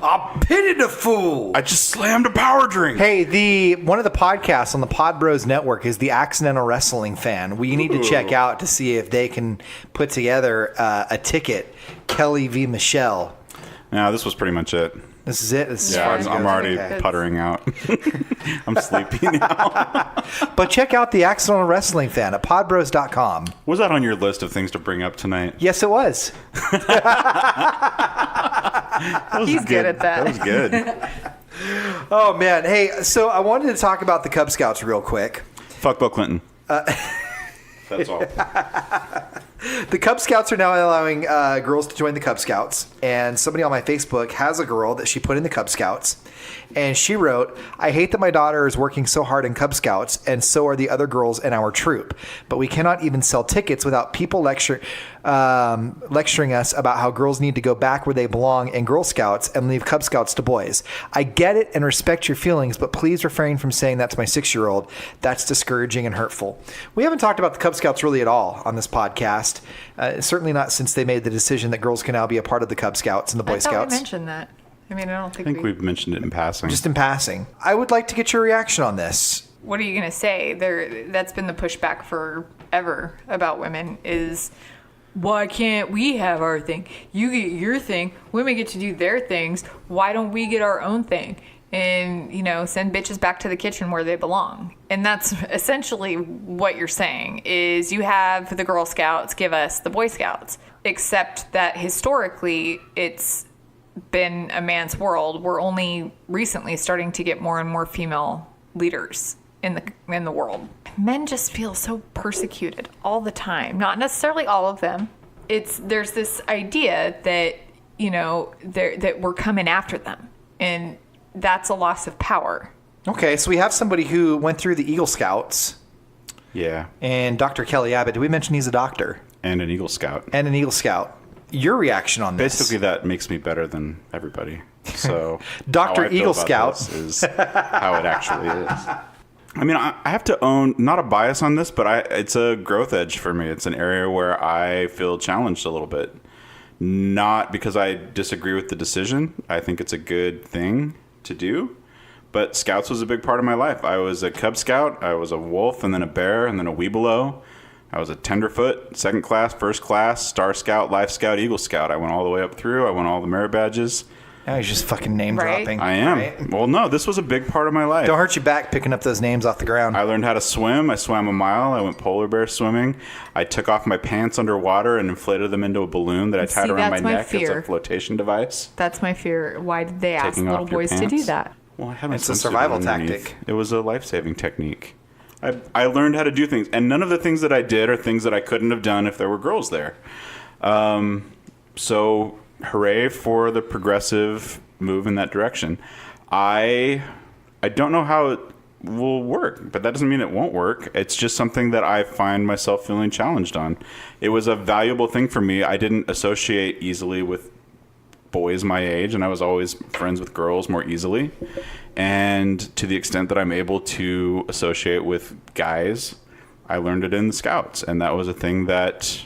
I pitied the fool. I just slammed a power drink. Hey, one of the podcasts on the Pod Bros Network is the Accidental Wrestling Fan. We need to check out to see if they can put together a ticket. Kelly v. Michelle. No, this was pretty much it. This is it. This is Yeah, far as it I'm goes. already Okay. puttering out. I'm sleepy now. But check out the Accidental Wrestling Fan at podbros.com. Was that on your list of things to bring up tonight? Yes, it was. He's good at that. That was good. Oh, man. Hey, so I wanted to talk about the Cub Scouts real quick. Fuck Bill Clinton. That's all. The Cub Scouts are now allowing girls to join the Cub Scouts. And somebody on my Facebook has a girl that she put in the Cub Scouts. And she wrote, I hate that my daughter is working so hard in Cub Scouts, and so are the other girls in our troop. But we cannot even sell tickets without people lecturing us about how girls need to go back where they belong in Girl Scouts and leave Cub Scouts to boys. I get it and respect your feelings, but please refrain from saying that to my 6-year-old. That's discouraging and hurtful. We haven't talked about the Cub Scouts really at all on this podcast. Certainly not since they made the decision that girls can now be a part of the Cub Scouts and the Boy I thought Scouts. we mentioned that. I mean, I don't think, I think we've mentioned it in passing. Just in passing. I would like to get your reaction on this. What are you going to say? That's been the pushback forever about women is, why can't we have our thing? You get your thing. Women get to do their things. Why don't we get our own thing? And, send bitches back to the kitchen where they belong. And that's essentially what you're saying is you have the Girl Scouts give us the Boy Scouts, except that historically it's been a man's world. We're only recently starting to get more and more female leaders in the world. Men just feel so persecuted all the time. Not necessarily all of them. There's this idea that that we're coming after them, and that's a loss of power. Okay, so we have somebody who went through the Eagle Scouts Yeah. And Dr. Kelly Abbott, did we mention he's a doctor? And an Eagle Scout. And an Eagle Scout. Your reaction on this? Basically, that makes me better than everybody. So, Dr. how I feel Eagle about Scout this is how it actually is. I mean, I have to own, not a bias on this, but it's a growth edge for me. It's an area where I feel challenged a little bit. Not because I disagree with the decision. I think it's a good thing to do. But Scouts was a big part of my life. I was a Cub Scout, I was a wolf, and then a bear, and then a Weebelo. I was a tenderfoot, second class, first class, Star Scout, Life Scout, Eagle Scout. I went all the way up through. I won all the merit badges. Now he's just fucking name dropping. I am. Right? Well, no, this was a big part of my life. Don't hurt your back picking up those names off the ground. I learned how to swim. I swam a mile. I went polar bear swimming. I took off my pants underwater and inflated them into a balloon that I tied around my neck as a flotation device. That's my fear. Why did they ask Taking little off your boys to pants. do that? Well, I haven't. It's a survival tactic. It was a life-saving technique. I learned how to do things, and none of the things that I did are things that I couldn't have done if there were girls there. So, hooray for the progressive move in that direction. I don't know how it will work, but that doesn't mean it won't work. It's just something that I find myself feeling challenged on. It was a valuable thing for me. I didn't associate easily with boys my age, and I was always friends with girls more easily. And to the extent that I'm able to associate with guys, I learned it in the Scouts. And that was a thing that,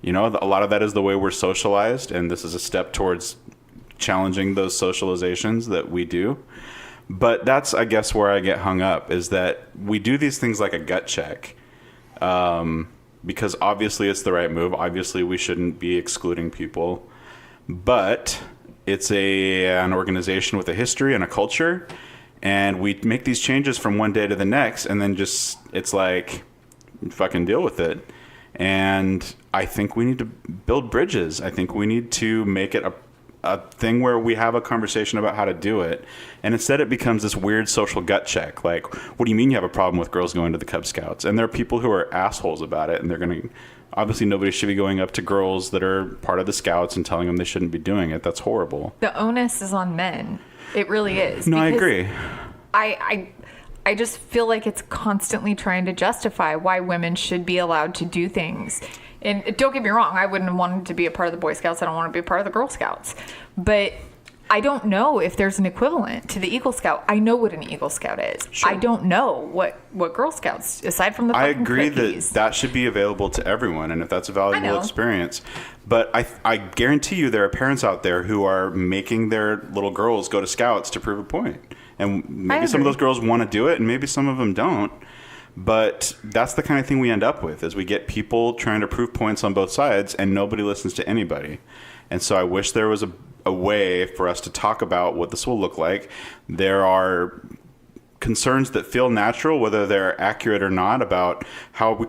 a lot of that is the way we're socialized. And this is a step towards challenging those socializations that we do. But that's, I guess, where I get hung up, is that we do these things like a gut check. Because obviously it's the right move. Obviously we shouldn't be excluding people. But it's an organization with a history and a culture, and we make these changes from one day to the next, and then it's like, fucking deal with it. And I think we need to build bridges. I think we need to make it a thing where we have a conversation about how to do it. And instead it becomes this weird social gut check. Like, what do you mean you have a problem with girls going to the Cub Scouts? And there are people who are assholes about it, and they're going to... Obviously, nobody should be going up to girls that are part of the Scouts and telling them they shouldn't be doing it. That's horrible. The onus is on men. It really is. No, I agree. I just feel like it's constantly trying to justify why women should be allowed to do things. And don't get me wrong, I wouldn't want to be a part of the Boy Scouts. I don't want to be a part of the Girl Scouts. But I don't know if there's an equivalent to the Eagle Scout. I know what an Eagle Scout is. Sure. I don't know what Girl Scouts, aside from the I fucking agree cookies. that should be available to everyone, and if that's a valuable experience. But I guarantee you there are parents out there who are making their little girls go to Scouts to prove a point. And maybe some of those girls want to do it, and maybe some of them don't. But that's the kind of thing we end up with, is we get people trying to prove points on both sides, and nobody listens to anybody. And so I wish there was a way for us to talk about what this will look like. There are concerns that feel natural, whether they're accurate or not, about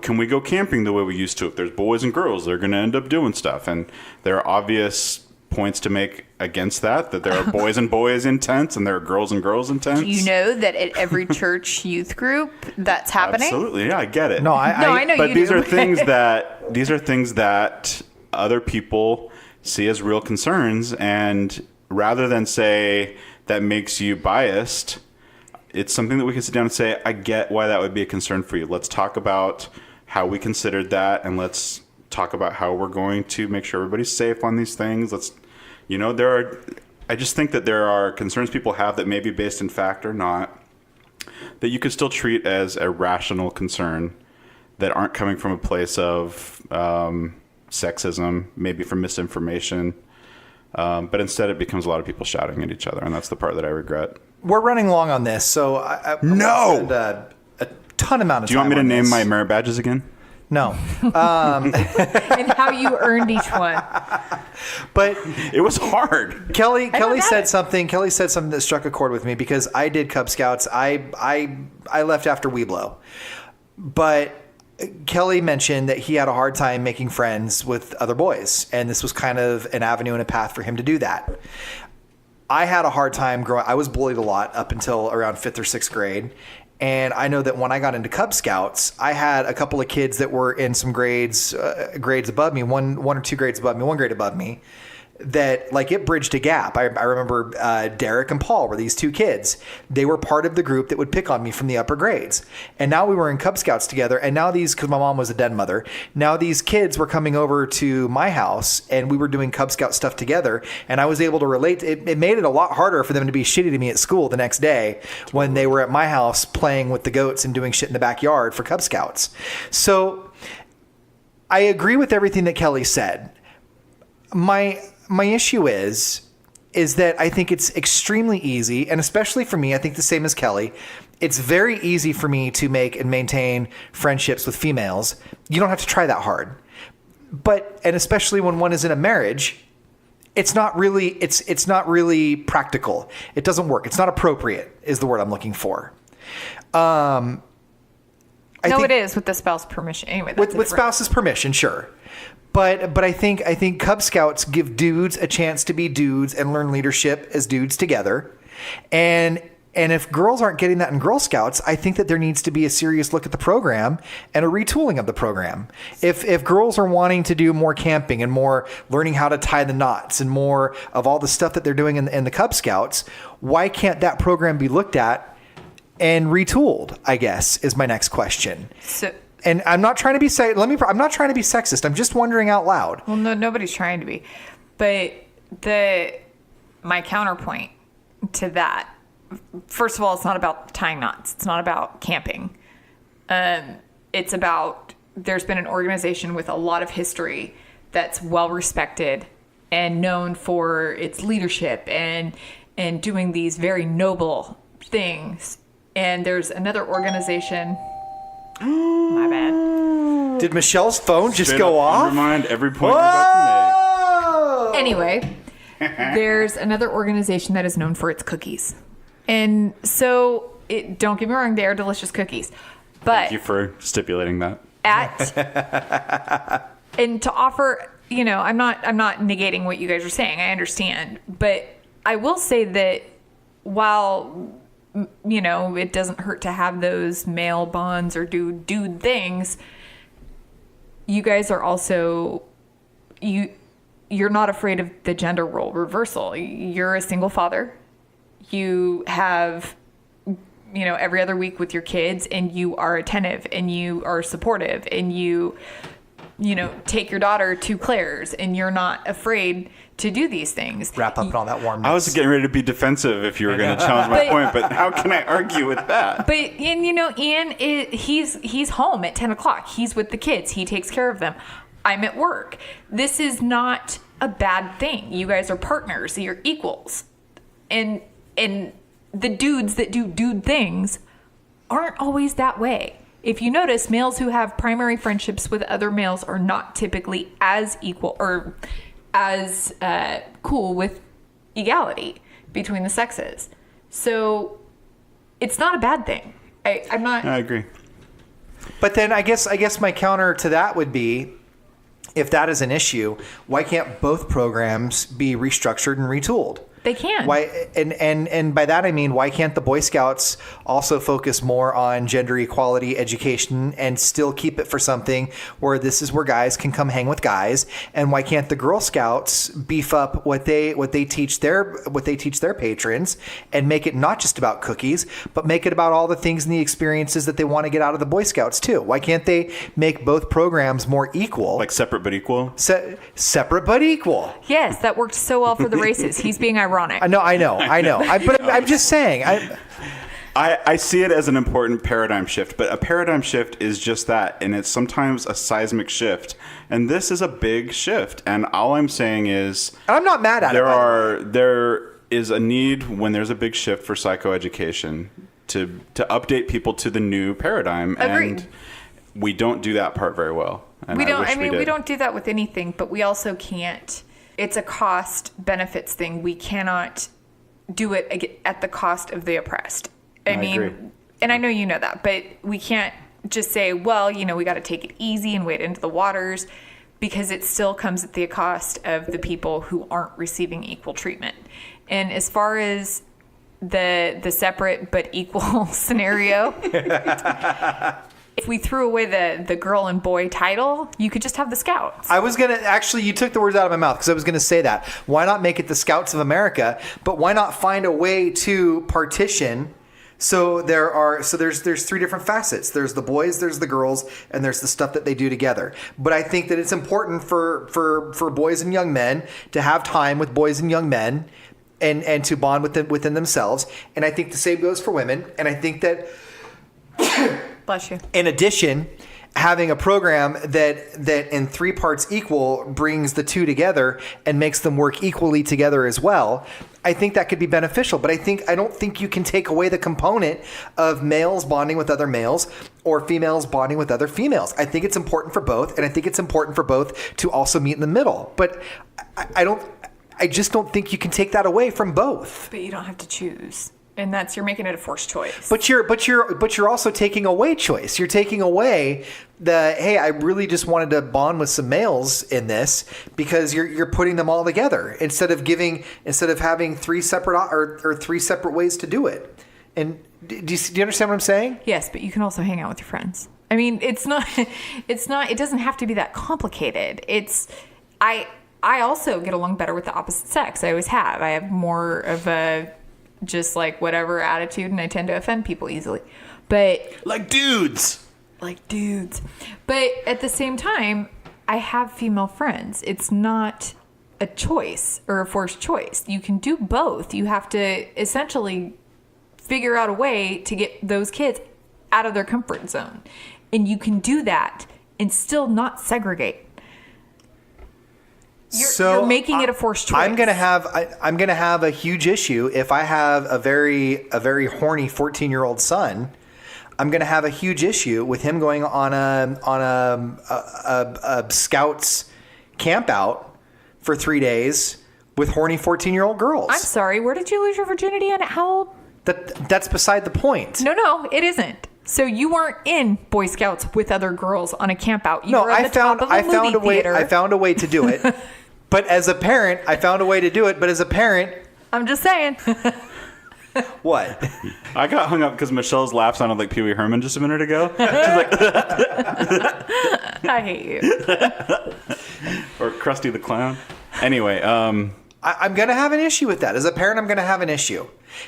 can we go camping the way we used to. If there's boys and girls, they're going to end up doing stuff. And there are obvious points to make against that there are boys and boys in tents and there are girls and girls in tents. Do you know that at every church youth group that's happening? Absolutely, yeah, I get it. No, I know but you these do. are things that other people see as real concerns, and rather than say that makes you biased, it's something that we can sit down and say, I get why that would be a concern for you. Let's talk about how we considered that, and let's talk about how we're going to make sure everybody's safe on these things. I just think that there are concerns people have that may be based in fact or not, that you could still treat as a rational concern, that aren't coming from a place of sexism, maybe from misinformation. But instead it becomes a lot of people shouting at each other, and that's the part that I regret. We're running long on this, so I spend a ton amount of time. Do you want me to name this. my merit badges again? No. And how you earned each one. But it was hard. Kelly said something that struck a chord with me, because I did Cub Scouts. I left after Weeblo. But Kelly mentioned that he had a hard time making friends with other boys, and this was kind of an avenue and a path for him to do that. I had a hard time growing. I was bullied a lot up until around 5th or 6th grade. And I know that when I got into Cub Scouts, I had a couple of kids that were in some grades above me, one or two grades above me, one grade above me, that like it bridged a gap. I remember Derek and Paul were these two kids. They were part of the group that would pick on me from the upper grades. And now we were in Cub Scouts together. And now because my mom was a den mother, now these kids were coming over to my house and we were doing Cub Scout stuff together. And I was able to relate. It made it a lot harder for them to be shitty to me at school the next day when they were at my house playing with the goats and doing shit in the backyard for Cub Scouts. So I agree with everything that Kelly said. My issue is that I think it's extremely easy, and especially for me, I think the same as Kelly, it's very easy for me to make and maintain friendships with females. You don't have to try that hard. And especially when one is in a marriage, it's not really practical. It doesn't work. It's not appropriate is the word I'm looking for. It is with the spouse permission. Anyway, with spouse's permission, sure. But I think Cub Scouts give dudes a chance to be dudes and learn leadership as dudes together. And if girls aren't getting that in Girl Scouts, I think that there needs to be a serious look at the program and a retooling of the program. If girls are wanting to do more camping and more learning how to tie the knots and more of all the stuff that they're doing in the Cub Scouts, why can't that program be looked at and retooled, I guess, is my next question. And I'm not trying to be I'm not trying to be sexist. I'm just wondering out loud. Well, no, nobody's trying to be. But my counterpoint to that, first of all, it's not about tying knots. It's not about camping. It's about, there's been an organization with a lot of history that's well respected and known for its leadership and doing these very noble things. And there's another organization. My bad. Did Michelle's phone just go off? Remind every point you're about to make. Anyway, there's another organization that is known for its cookies. And so, don't get me wrong, they are delicious cookies. But Thank you for stipulating that. And to offer, I'm not negating what you guys are saying. I understand. But I will say that while it doesn't hurt to have those male bonds or do dude things, you guys are also, you're not afraid of the gender role reversal. You're a single father. You have, every other week with your kids, and you are attentive and you are supportive and you take your daughter to Claire's and you're not afraid to do these things. Wrap up in all that warmness. I was getting ready to be defensive if you were going to challenge my point, but how can I argue with that? But, Ian, he's home at 10 o'clock. He's with the kids. He takes care of them. I'm at work. This is not a bad thing. You guys are partners. You're equals. And the dudes that do dude things aren't always that way. If you notice, males who have primary friendships with other males are not typically as equal or as cool with equality between the sexes. So it's not a bad thing. I agree. But then I guess my counter to that would be, if that is an issue, why can't both programs be restructured and retooled? They can. Why? And by that I mean, why can't the Boy Scouts also focus more on gender equality education and still keep it for something where this is where guys can come hang with guys? And why can't the Girl Scouts beef up what they teach their patrons and make it not just about cookies, but make it about all the things and the experiences that they want to get out of the Boy Scouts too? Why can't they make both programs more equal? Like separate but equal? Separate but equal. Yes, that worked so well for the races. He's being ironic. I know. But I'm just saying. I see it as an important paradigm shift, but a paradigm shift is just that, and it's sometimes a seismic shift. And this is a big shift. And all I'm saying is, I'm not mad at it. There is a need when there's a big shift for psychoeducation to update people to the new paradigm. Agreed. And we don't do that part very well. And we don't. we don't do that with anything, but we also can't. It's a cost benefits thing. We cannot do it at the cost of the oppressed. I mean, agree. And I know you know that, but we can't just say, well, we got to take it easy and wade into the waters, because it still comes at the cost of the people who aren't receiving equal treatment. And as far as the separate but equal scenario, if we threw away the girl and boy title, you could just have the Scouts. I was going to actually, you took the words out of my mouth because I was going to say that. Why not make it the Scouts of America? But why not find a way to partition? So there's three different facets. There's the boys, there's the girls, and there's the stuff that they do together. But I think that it's important for boys and young men to have time with boys and young men and to bond within themselves. And I think the same goes for women. And I think that Bless you. in addition, having a program that in 3 parts equal brings the two together and makes them work equally together as well, I think that could be beneficial. But I don't think you can take away the component of males bonding with other males or females bonding with other females. I think it's important for both, and I think it's important for both to also meet in the middle. But I just don't think you can take that away from both. But you don't have to choose. And you're making it a forced choice. But you're also taking away choice. You're taking away hey, I really just wanted to bond with some males in this, because you're putting them all together instead of having 3 separate or 3 separate ways to do it. And do you understand what I'm saying? Yes, but you can also hang out with your friends. I mean, it doesn't have to be that complicated. I also get along better with the opposite sex. I always have. I have more of a just like whatever attitude, and I tend to offend people easily. But Like dudes. But at the same time, I have female friends. It's not a choice or a forced choice. You can do both. You have to essentially figure out a way to get those kids out of their comfort zone. And you can do that and still not segregate. You're making it a forced choice. I'm gonna have a huge issue if I have a very horny 14-year-old son. I'm gonna have a huge issue with him going on a Scouts camp out for 3 days with horny 14-year-old girls. I'm sorry. Where did you lose your virginity and how old? That's beside the point. No, it isn't. So you weren't in Boy Scouts with other girls on a camp out. You were at the top of a movie theater. I found a way to do it. But as a parent, I found a way to do it. But as a parent, I'm just saying. What? I got hung up because Michelle's laugh sounded like Pee Wee Herman just a minute ago. She's like, I hate you. or Krusty the Clown. Anyway, I'm going to have an issue with that. As a parent, I'm going to have an issue.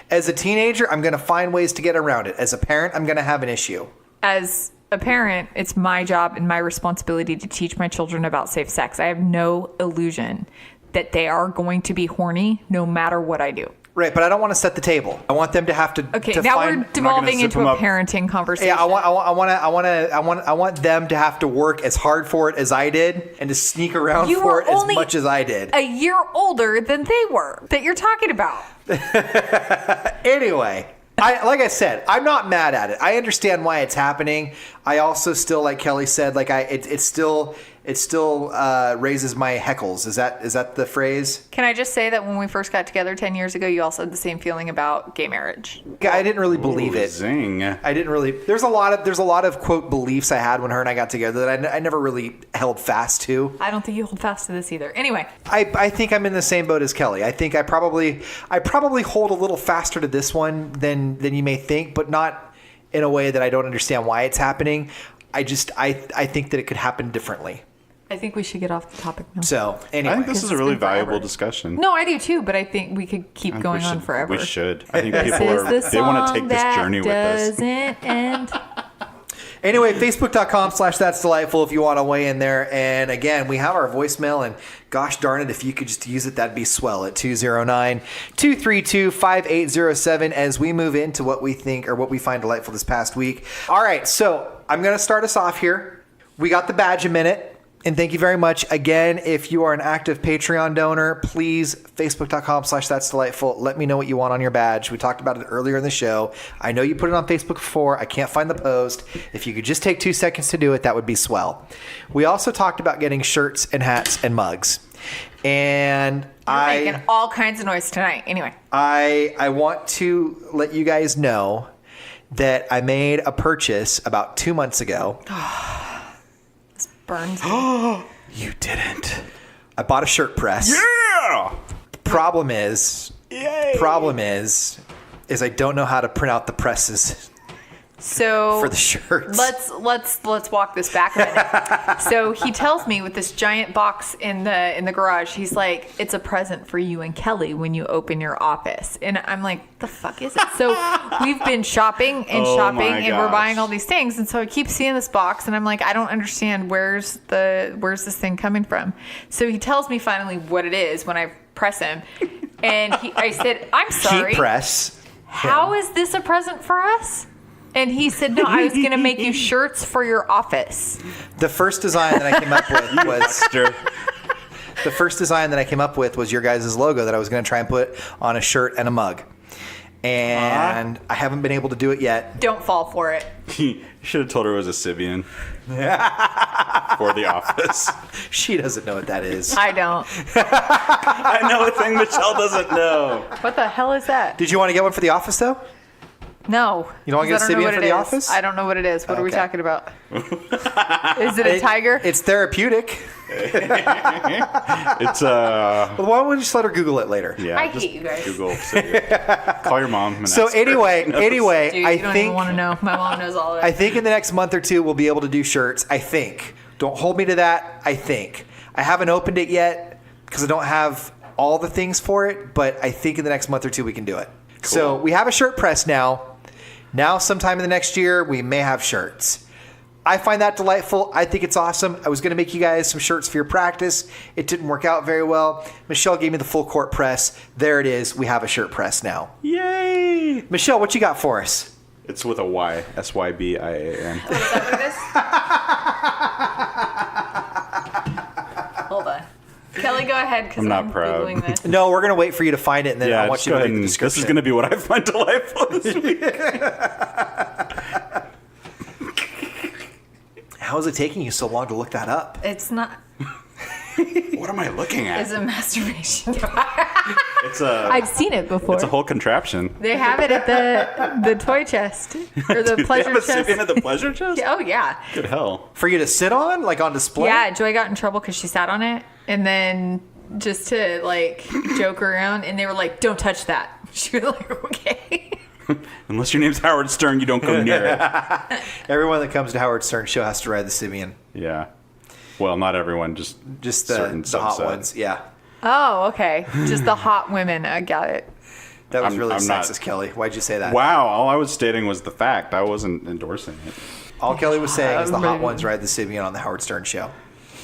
As a teenager, I'm going to find ways to get around it. As a parent, I'm going to have an issue. As a parent, it's my job and my responsibility to teach my children about safe sex. I have no illusion that they are going to be horny no matter what I do. Right, but I don't want to set the table. I want them to have to. Okay, to now find, we're devolving into a parenting conversation. Yeah, I want them to have to work as hard for it as I did, and to sneak around for it as much as I did. A year older than they were that you're talking about. Anyway, like I said, I'm not mad at it. I understand why it's happening. I also still, like Kelly said, it still raises my heckles. Is that the phrase? Can I just say that when we first got together 10 years ago, you also had the same feeling about gay marriage? I didn't really believe it. Zing. I didn't really. There's a lot of quote beliefs I had when her and I got together that I never really held fast to. I don't think you hold fast to this either. Anyway, I think I'm in the same boat as Kelly. I think I probably hold a little faster to this one than you may think, but not in a way that I don't understand why it's happening. I think that it could happen differently. I think we should get off the topic now. So, anyway. I think this is a really valuable discussion. No, I do too, but I think we could keep going on forever. We should. I think people they want to take this journey with us. Doesn't end. Anyway, Facebook.com/That's Delightful if you want to weigh in there. And again, we have our voicemail, and gosh darn it, if you could just use it, that'd be swell at 209-232-5807 as we move into what we think or what we find delightful this past week. All right, so I'm going to start us off here. We got the badge a minute. And thank you very much. Again, if you are an active Patreon donor, please, Facebook.com/That's Delightful. Let me know what you want on your badge. We talked about it earlier in the show. I know you put it on Facebook before. I can't find the post. If you could just take 2 seconds to do it, that would be swell. We also talked about getting shirts and hats and mugs. And You're making all kinds of noise tonight. Anyway. I want to let you guys know that I made a purchase about 2 months ago. Burns. You didn't. I bought a shirt press. Yeah. Problem is I don't know how to print out the presses. So For the shirts. Let's walk this back a minute. So he tells me with this giant box in the garage, he's like, it's a present for you and Kelly when you open your office. And I'm like, the fuck is it? So we've been shopping and and we're buying all these things. And so I keep seeing this box and I'm like, I don't understand where's this thing coming from. So he tells me finally what it is when I press him. And I said, I'm sorry. Heat press. How is this a present for us? And he said, no, I was going to make you shirts for your office. The first design that I came up with was your guys' logo that I was going to try and put on a shirt and a mug. And I haven't been able to do it yet. Don't fall for it. You should have told her it was a Sibian. For the office. She doesn't know what that is. I don't. I know a thing Michelle doesn't know. What the hell is that? Did you want to get one for the office, though? No. You don't want to get a Sibian for the is. office? I don't know what it is. What are we Okay. talking about? Is it a tiger? It's therapeutic. It's Well, why don't we just let her Google it later? yeah. I just hate you guys. Google Sibian. Call your mom. And So ask her. anyway, Dude, I you don't think even want to know. My mom knows all of I it. think in the next month or two we'll be able to do shirts. I think. Don't hold me to that. I think. I haven't opened it yet because I don't have all the things for it, but I think in the next month or two we can do it. So we have a shirt press now. Now, sometime in the next year, we may have shirts. I find that delightful. I think it's awesome. I was going to make you guys some shirts for your practice. It didn't work out very well. Michelle gave me the full court press. There it is. We have a shirt press now. Yay! Michelle, what you got for us? It's with a Y. SYBIAN. Is that what it is? Hold on. Kelly, go ahead because I'm not I'm proud. Googling this. No, we're going to wait for you to find it, and then I want just you go to ahead read the and description. this is going to be what I find delightful this week. How is it taking you so long to look that up? It's not. What am I looking at? It's a masturbation device. It's a I've seen it before. it's a whole contraption. They have it at the toy chest or the Dude, pleasure they have a chest. Sibian at the pleasure chest? Oh yeah, Good hell. For you to sit on, like on display? yeah. Joy got in trouble because she sat on it, and then just to like joke around, and they were like, "Don't touch that." She was like, "Okay." Unless your name's Howard Stern, you don't go near it. Everyone that comes to Howard Stern's show has to ride the Sibian. Yeah. Well, not everyone, just Just certain the hot subset. ones. Yeah. Oh, okay. Just the hot women. I got it. That was I'm really not- sexist, Kelly. Why'd you say that? Wow, all I was stating was the fact. I wasn't endorsing it. All Kelly was saying is the hot Everybody- ones ride the Sibian on the Howard Stern show.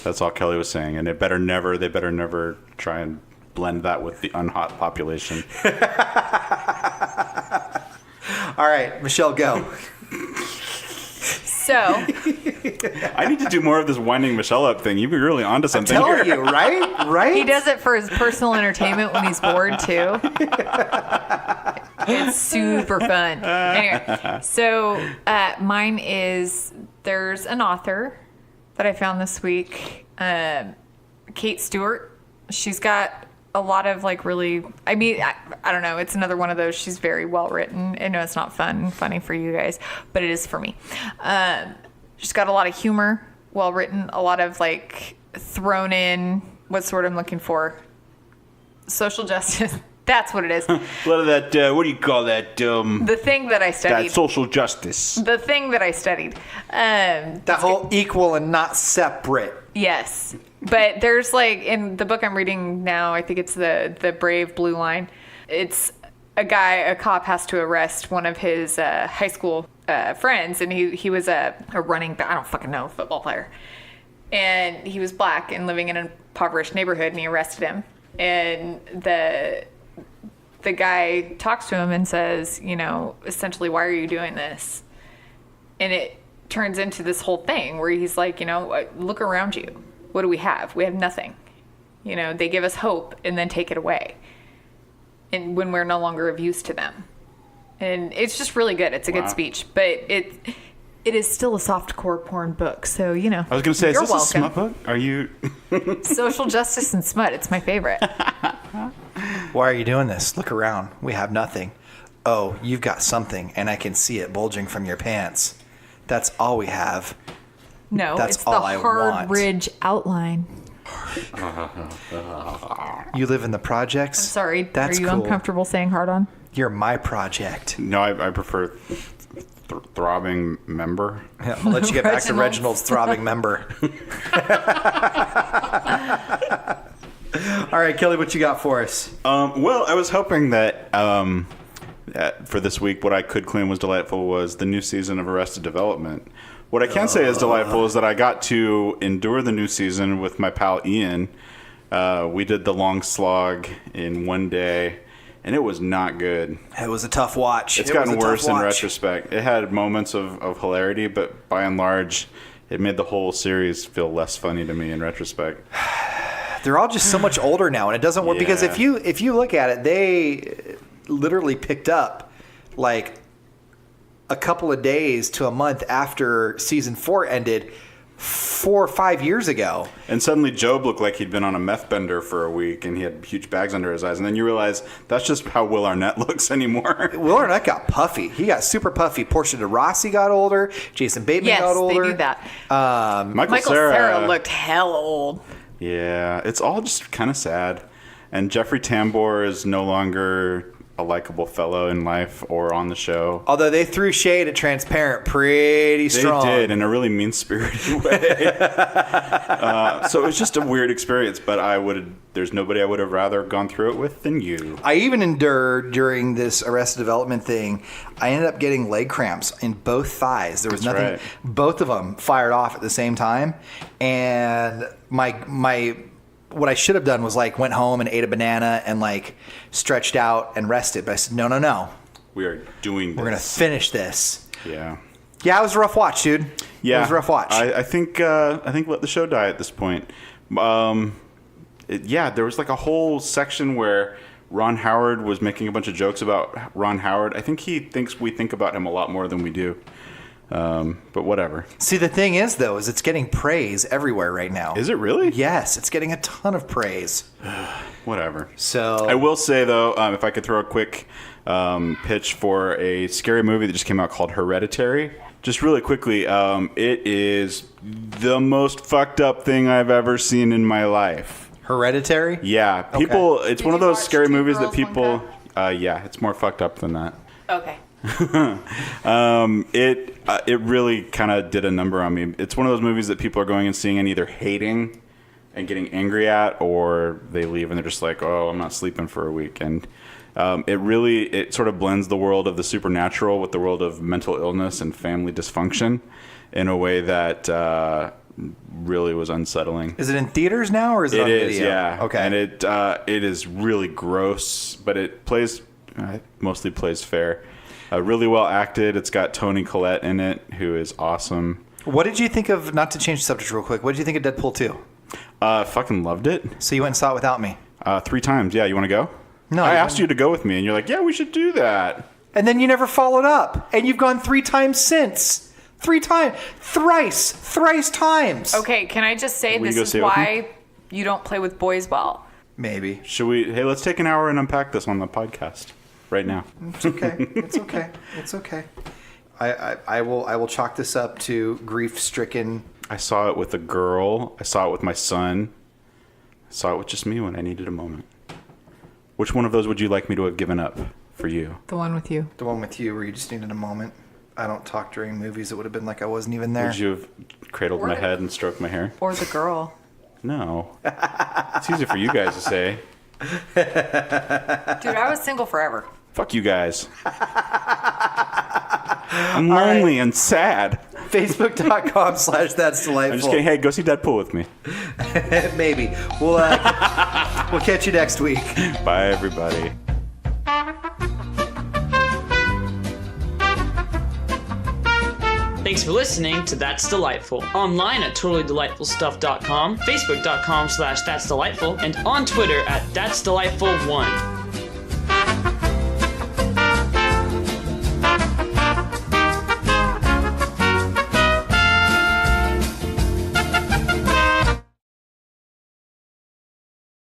That's all Kelly was saying, and they better never try and blend that with the unhot population. All right, Michelle, go. So I need to do more of this winding Michelle up thing. You've been really onto something Telling here. you, right? Right? he does it for his personal entertainment when he's bored too. It's super fun. Anyway, so mine is there's an author that I found this week, Kate Stewart. She's got a lot of like really, I mean, I don't know. It's another one of those. She's very well written. I know it's not funny for you guys, but it is for me. She's got a lot of humor, well written, a lot of like thrown in. What's the word I'm looking for? Social justice. That's what it is. A lot of that, what do you call that? The thing that I studied. That social justice. The thing that I studied. That whole equal and not separate. Yes. But there's like in the book I'm reading now, I think it's the Brave Blue Line. It's a cop has to arrest one of his high school friends, and he was a running back, I don't fucking know, football player. And he was black and living in an impoverished neighborhood, and he arrested him. And the guy talks to him and says, you know, essentially, why are you doing this? And it turns into this whole thing where he's like, you know, look around you. What do we have? We have nothing. You know, they give us hope and then take it away. And when we're no longer of use to them. And it's just really good. It's a good speech. But it is still a softcore porn book. So, you know. I was going to say, is you're this a smut book? Are you... Social justice and smut. It's my favorite. Why are you doing this? Look around. We have nothing. Oh, you've got something, and I can see it bulging from your pants. That's all we have. No, That's it's the all I hard want. ridge outline. You live in the projects? I'm sorry. That's Are you cool. uncomfortable saying hard on? You're my project. No, I prefer throbbing member. Yeah, I'll let you get back to Reginald's throbbing member. All right, Kelly, what you got for us? Well, I was hoping that for this week, what I could claim was delightful was the new season of Arrested Development. What I can say is delightful is that I got to endure the new season with my pal Ian. We did the long slog in one day, and it was not good. It was a tough watch. It's gotten worse in retrospect. It had moments of hilarity, but by and large, it made the whole series feel less funny to me in retrospect. They're all just so much older now, and it doesn't work because if you look at it, they literally picked up like a couple of days to a month after season 4 ended 4 or 5 years ago. And suddenly Job looked like he'd been on a meth bender for a week and he had huge bags under his eyes. And then you realize that's just how Will Arnett looks anymore. Will Arnett got puffy. He got super puffy. Portia de Rossi got older. Jason Bateman got older. Yes, they do that. Michael Cera looked hell old. Yeah, it's all just kind of sad. And Jeffrey Tambor is no longer a likable fellow in life or on the show. Although they threw shade at Transparent pretty strong. They did, in a really mean-spirited way. So it was just a weird experience, but there's nobody I would have rather gone through it with than you. I even endured during this Arrested Development thing. I ended up getting leg cramps in both thighs. There was That's nothing. right. Both of them fired off at the same time, and my what I should have done was like went home and ate a banana and like stretched out and rested. But I said, no. We are doing this. We're going to finish this. Yeah. Yeah, it was a rough watch, dude. Yeah. It was a rough watch. I think let the show die at this point. There was like a whole section where Ron Howard was making a bunch of jokes about Ron Howard. I think he thinks we think about him a lot more than we do. But whatever. See, the thing is, though, is it's getting praise everywhere right now. Is it really? Yes, it's getting a ton of praise. Whatever. So I will say, though, if I could throw a quick pitch for a scary movie that just came out called Hereditary. Just really quickly, it is the most fucked up thing I've ever seen in my life. Hereditary? Yeah. People, Okay. It's one of those watch scary Two movies that Girls, people... One yeah, it's more fucked up than that. Okay. It really kind of did a number on me. It's one of those movies that people are going and seeing and either hating and getting angry at, or they leave and they're just like, oh, I'm not sleeping for a week. And it sort of blends the world of the supernatural with the world of mental illness and family dysfunction in a way that really was unsettling. Is it in theaters now, or is it on video? It is, yeah. Okay. And it is really gross, but it mostly plays fair. Really well acted. It's got Toni Collette in it, who is awesome. What did you think of, not to change the subject real quick, what did you think of Deadpool 2? Fucking loved it. So you went and saw it without me? 3 times. Yeah, you want to go? No. I asked you to go with me, and you're like, yeah, we should do that. And then you never followed up. And you've gone 3 times since. 3 times. Thrice times. Okay, can I just say Will you this go is see it with why you don't play with boys well? Maybe. Hey, let's take an hour and unpack this on the podcast right now. It's okay. It's okay. It's okay. I will chalk this up to grief-stricken. I saw it with a girl. I saw it with my son. I saw it with just me when I needed a moment. Which one of those would you like me to have given up for you? The one with you. The one with you where you just needed a moment. I don't talk during movies. It would have been like I wasn't even there. Would you have cradled my head and stroked my hair? Or the girl. No. It's easy for you guys to say. Dude, I was single forever. Fuck you guys. I'm lonely and sad. Facebook.com/that's delightful. I'm just kidding. Hey, go see Deadpool with me. Maybe. We'll catch you next week. Bye, everybody. Thanks for listening to That's Delightful. Online at totallydelightfulstuff.com, facebook.com/that'sdelightful, and on Twitter at that'sdelightful1.